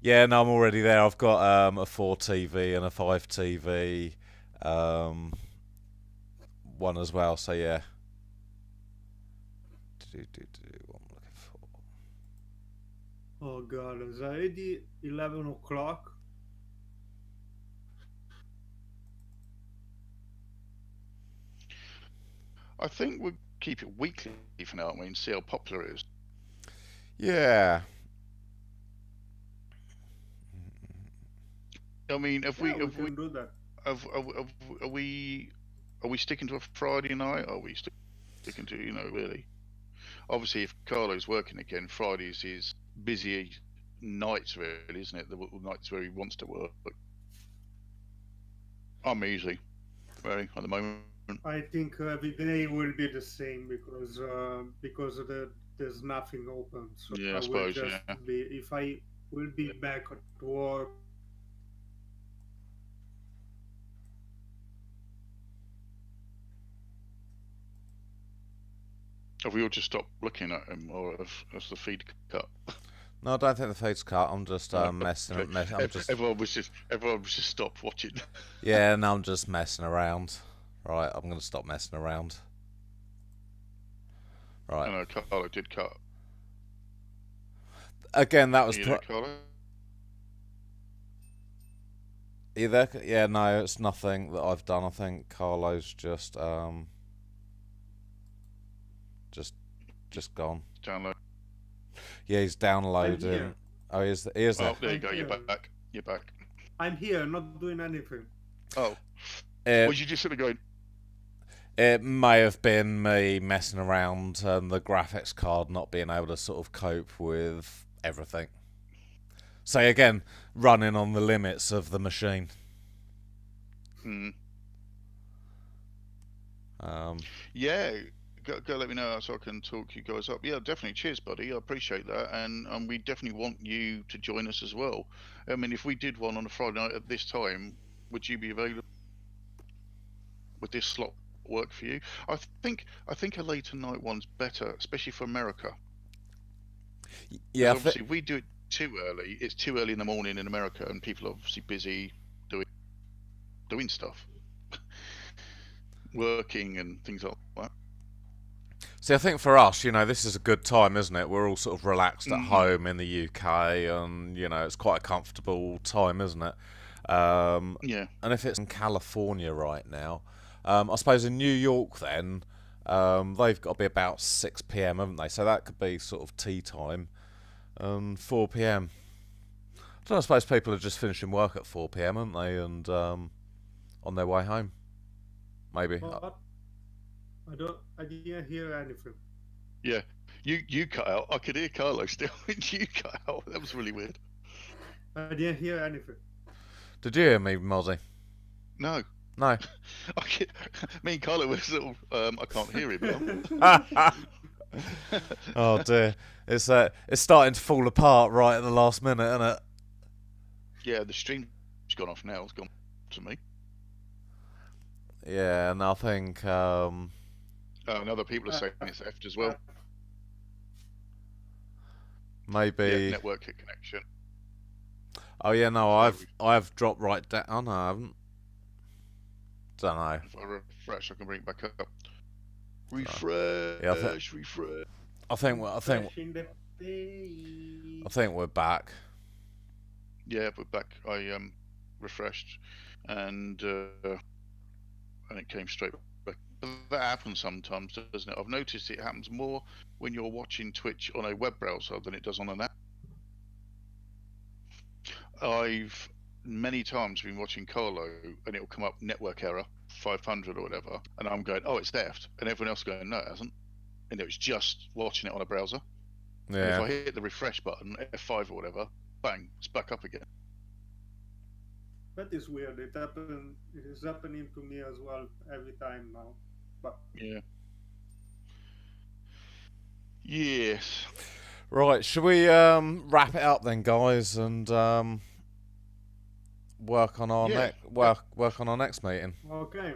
Yeah, no, I'm already there. I've got a 4 TV and a 5 TV, one as well. So yeah. What I'm looking for. Oh god, it's already 11 o'clock. I think we'll keep it weekly for now, aren't we, and see how popular it is. Yeah. I mean, we can do that. Are we sticking to a Friday night? Or are we sticking to, really? Obviously, if Carlo's working again, Fridays is busy nights, really, isn't it? The nights where he wants to work. But I'm easy, really, at the moment. I think every day will be the same because there's nothing open. So yeah, I suppose. If I will be back at work. Have we all just stopped looking at him, or has the feed cut? No, I don't think the feed's cut. I'm just messing. Everyone was just stopped watching. Yeah, no, I'm just messing around. Right, I'm going to stop messing around. Right. I know Carlo did cut. Again, that was. Carlo? You there? Yeah, no, it's nothing that I've done. I think Carlo's just gone. Download. Yeah, he's downloading. Oh, he is there. Oh, there you go. You're back. You're back. I'm here, not doing anything. Oh. Was you just sort of going? It may have been me messing around and the graphics card not being able to sort of cope with everything. So again, running on the limits of the machine. Yeah, go let me know so I can talk you guys up. Yeah, definitely. Cheers, buddy. I appreciate that, and we definitely want you to join us as well. I mean, if we did one on a Friday night at this time, would you be available? Would this slot work for you? I think a later night one's better, especially for America. Yeah, obviously we do it too early. It's too early in the morning in America, and people are obviously busy doing stuff, working and things like that. See, I think for us, this is a good time, isn't it? We're all sort of relaxed at home in the UK, and it's quite a comfortable time, isn't it? Yeah. And if it's in California right now, I suppose in New York then, they've got to be about 6 p.m, haven't they? So that could be sort of tea time, 4 p.m. I suppose people are just finishing work at 4 p.m, aren't they? And on their way home, maybe. I didn't hear anything. Yeah, you cut out. I could hear Carlo still, and you cut out. That was really weird. I didn't hear anything. Did you hear me, Mozzie? No. No. Me and Carlo were sort of. I can't hear him now. Oh dear, it's starting to fall apart right at the last minute, isn't it? Yeah, the stream's gone off now. It's gone to me. Yeah, and I think and other people are saying it's effed as well. Maybe network connection. Oh yeah, no, I've dropped right down. Oh no, I haven't. Don't know. If I refresh, I can bring it back up. Refresh. Yeah, refresh. I think we're back. Yeah, we're back. I refreshed, and it came straight back. But that happens sometimes, doesn't it? I've noticed it happens more when you're watching Twitch on a web browser than it does on an app. I've many times been watching Carlo, and it'll come up network error 500 or whatever, and I'm going, oh, it's theft, and everyone else going, no, it hasn't. And it was just watching it on a browser. Yeah. And if I hit the refresh button, F5 or whatever, bang, it's back up again. That is weird. It is happening to me as well every time now. But yeah. Yes. Right, should we wrap it up then, guys, and work on our work on our next meeting? Okay.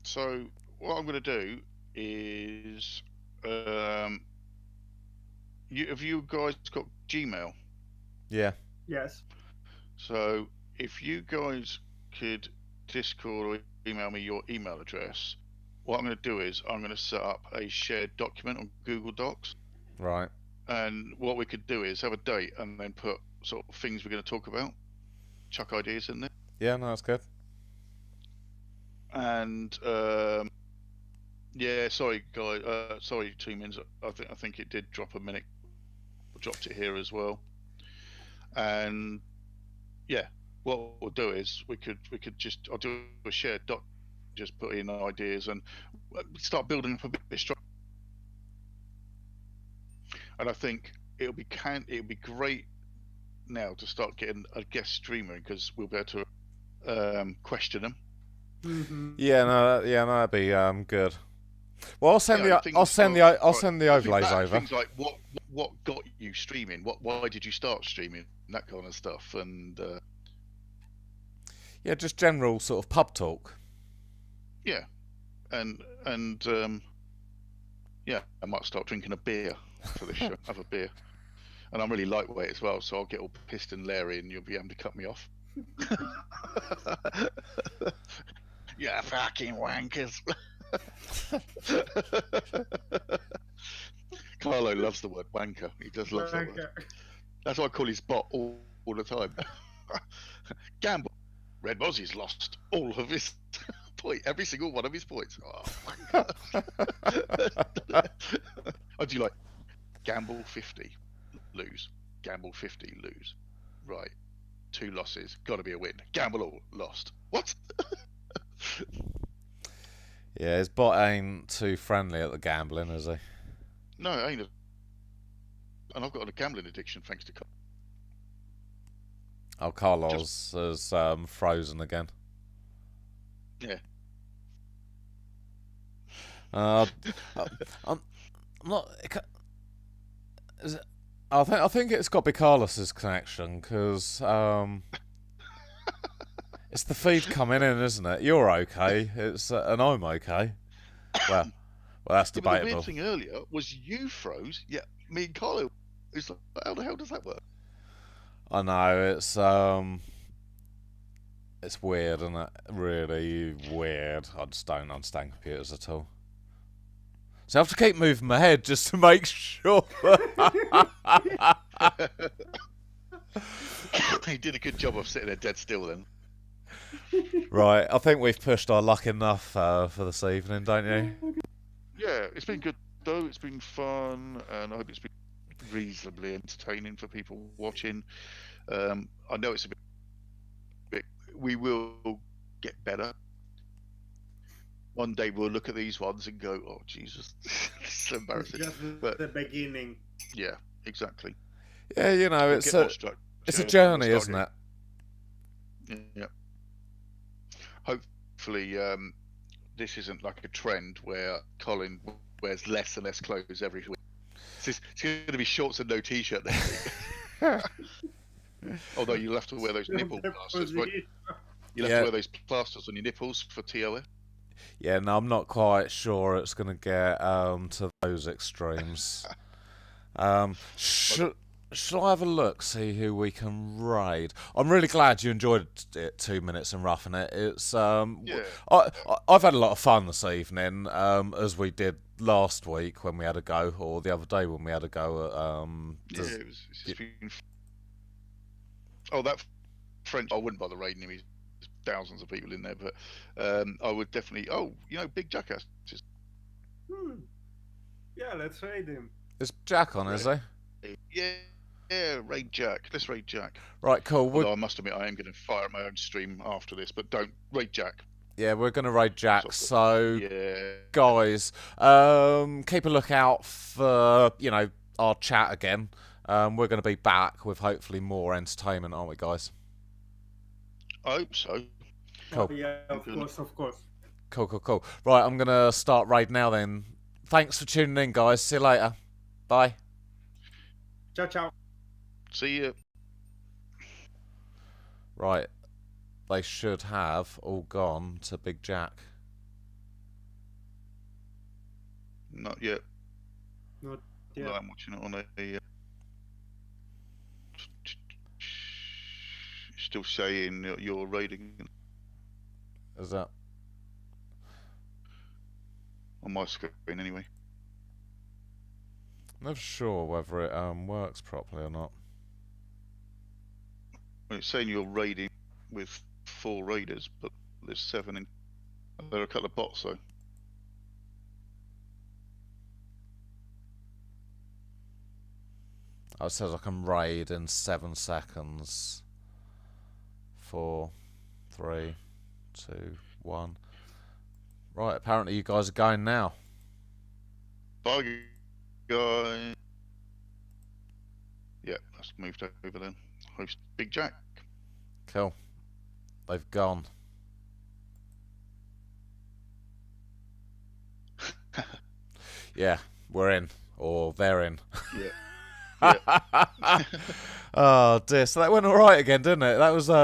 So what I'm going to do is, have you guys got Gmail? Yeah. Yes. So if you guys could Discord or email me your email address, what I'm going to do is I'm going to set up a shared document on Google Docs. Right. And what we could do is have a date and then put sort of things we're going to talk about, chuck ideas in there. Yeah, no, that's good. And yeah, sorry guys, sorry 2 minutes. I think it did drop a minute. I dropped it here as well. And yeah, what we'll do is we could just, I'll do a shared doc, just put in ideas and start building up a bit strong. And I think it'll be great now to start getting a guest streamer, because we'll be able to question them. Mm-hmm. Yeah, no, that'd be good. Well, I'll send the overlays over. Things like what got you streaming? Why did you start streaming? That kind of stuff. And yeah, just general sort of pub talk. Yeah, and yeah, I might start drinking a beer for this show. Have a beer, and I'm really lightweight as well, so I'll get all pissed and leery, and you'll be able to cut me off. Yeah, fucking wankers. Carlo loves the word wanker. He does love that word. That's why I call his bot all the time. Gamble. Red Mozzie's lost all of his every single one of his points. Oh, I do like gamble 50, lose. Gamble 50, lose. Right. 2 losses. Got to be a win. Gamble all, lost. What? Yeah, his bot ain't too friendly at the gambling, is he? No, it ain't. And I've got a gambling addiction thanks to Carl. Oh, Carlos has frozen again. Yeah. I'm not. I think it's got to be Carlos's connection because it's the feed coming in, isn't it? You're okay. It's and I'm okay. Well, that's Yeah, but the debatable. weird thing earlier was you froze, yeah, me and Carlo. It's like, how the hell does that work? I know it's weird, isn't it? Really weird. I just don't understand computers at all. So I have to keep moving my head just to make sure. He did a good job of sitting there dead still then. Right, I think we've pushed our luck enough for this evening, don't you? Yeah, it's been good though. It's been fun, and I hope it's been reasonably entertaining for people watching. I know it's a bit. We will get better. One day we'll look at these ones and go, "Oh Jesus, this is embarrassing." It's just But the beginning. yeah, exactly. Yeah, you know, We'll it's get more a structure, journey, we'll isn't start it? Yeah. Hopefully, this isn't like a trend where Colin wears less and less clothes every week. It's going to be shorts and no t-shirt next week. Although you'll have to wear those nipple plasters, right? You'll have to wear those plasters on your nipples for TOF. Yeah, no, I'm not quite sure it's going to get to those extremes. Shall I have a look, see who we can raid? I'm really glad you enjoyed it, 2 minutes and roughing it. It's Yeah. I've had a lot of fun this evening, as we did last week when we had a go, or the other day when we had a go at It's just been. Oh, that French! I wouldn't bother raiding him. There's thousands of people in there, but I would definitely. Oh, Big Jackass. Yeah, let's raid him. Is Jack on, is he? Yeah, raid Jack. Let's raid Jack. Right, cool. Although I must admit, I am going to fire up my own stream after this, but don't raid Jack. Yeah, we're going to raid Jack, so yeah. guys, keep a lookout for, our chat again. We're going to be back with hopefully more entertainment, aren't we, guys? I hope so. Cool. Oh, yeah, of course. Cool. Right, I'm going to start raid now then. Thanks for tuning in, guys. See you later. Bye. Ciao. See ya. Right. They should have all gone to Big Jack. Not yet. Not yet. No, I'm watching it on a. Still saying you're raiding Is that on my screen anyway? Not sure whether it works properly or not. Well, it's saying you're raiding with 4 raiders, but there's 7 in. There are a couple of bots though. Oh, it says I can raid in 7 seconds. 4, 3, 2, 1. Right, apparently you guys are going now. Bye, guys. Yeah, that's moved over then. Host Big Jack. Cool. They've gone. Yeah, we're in. Or they're in. Yeah. Oh dear, so that went alright again, didn't it? That was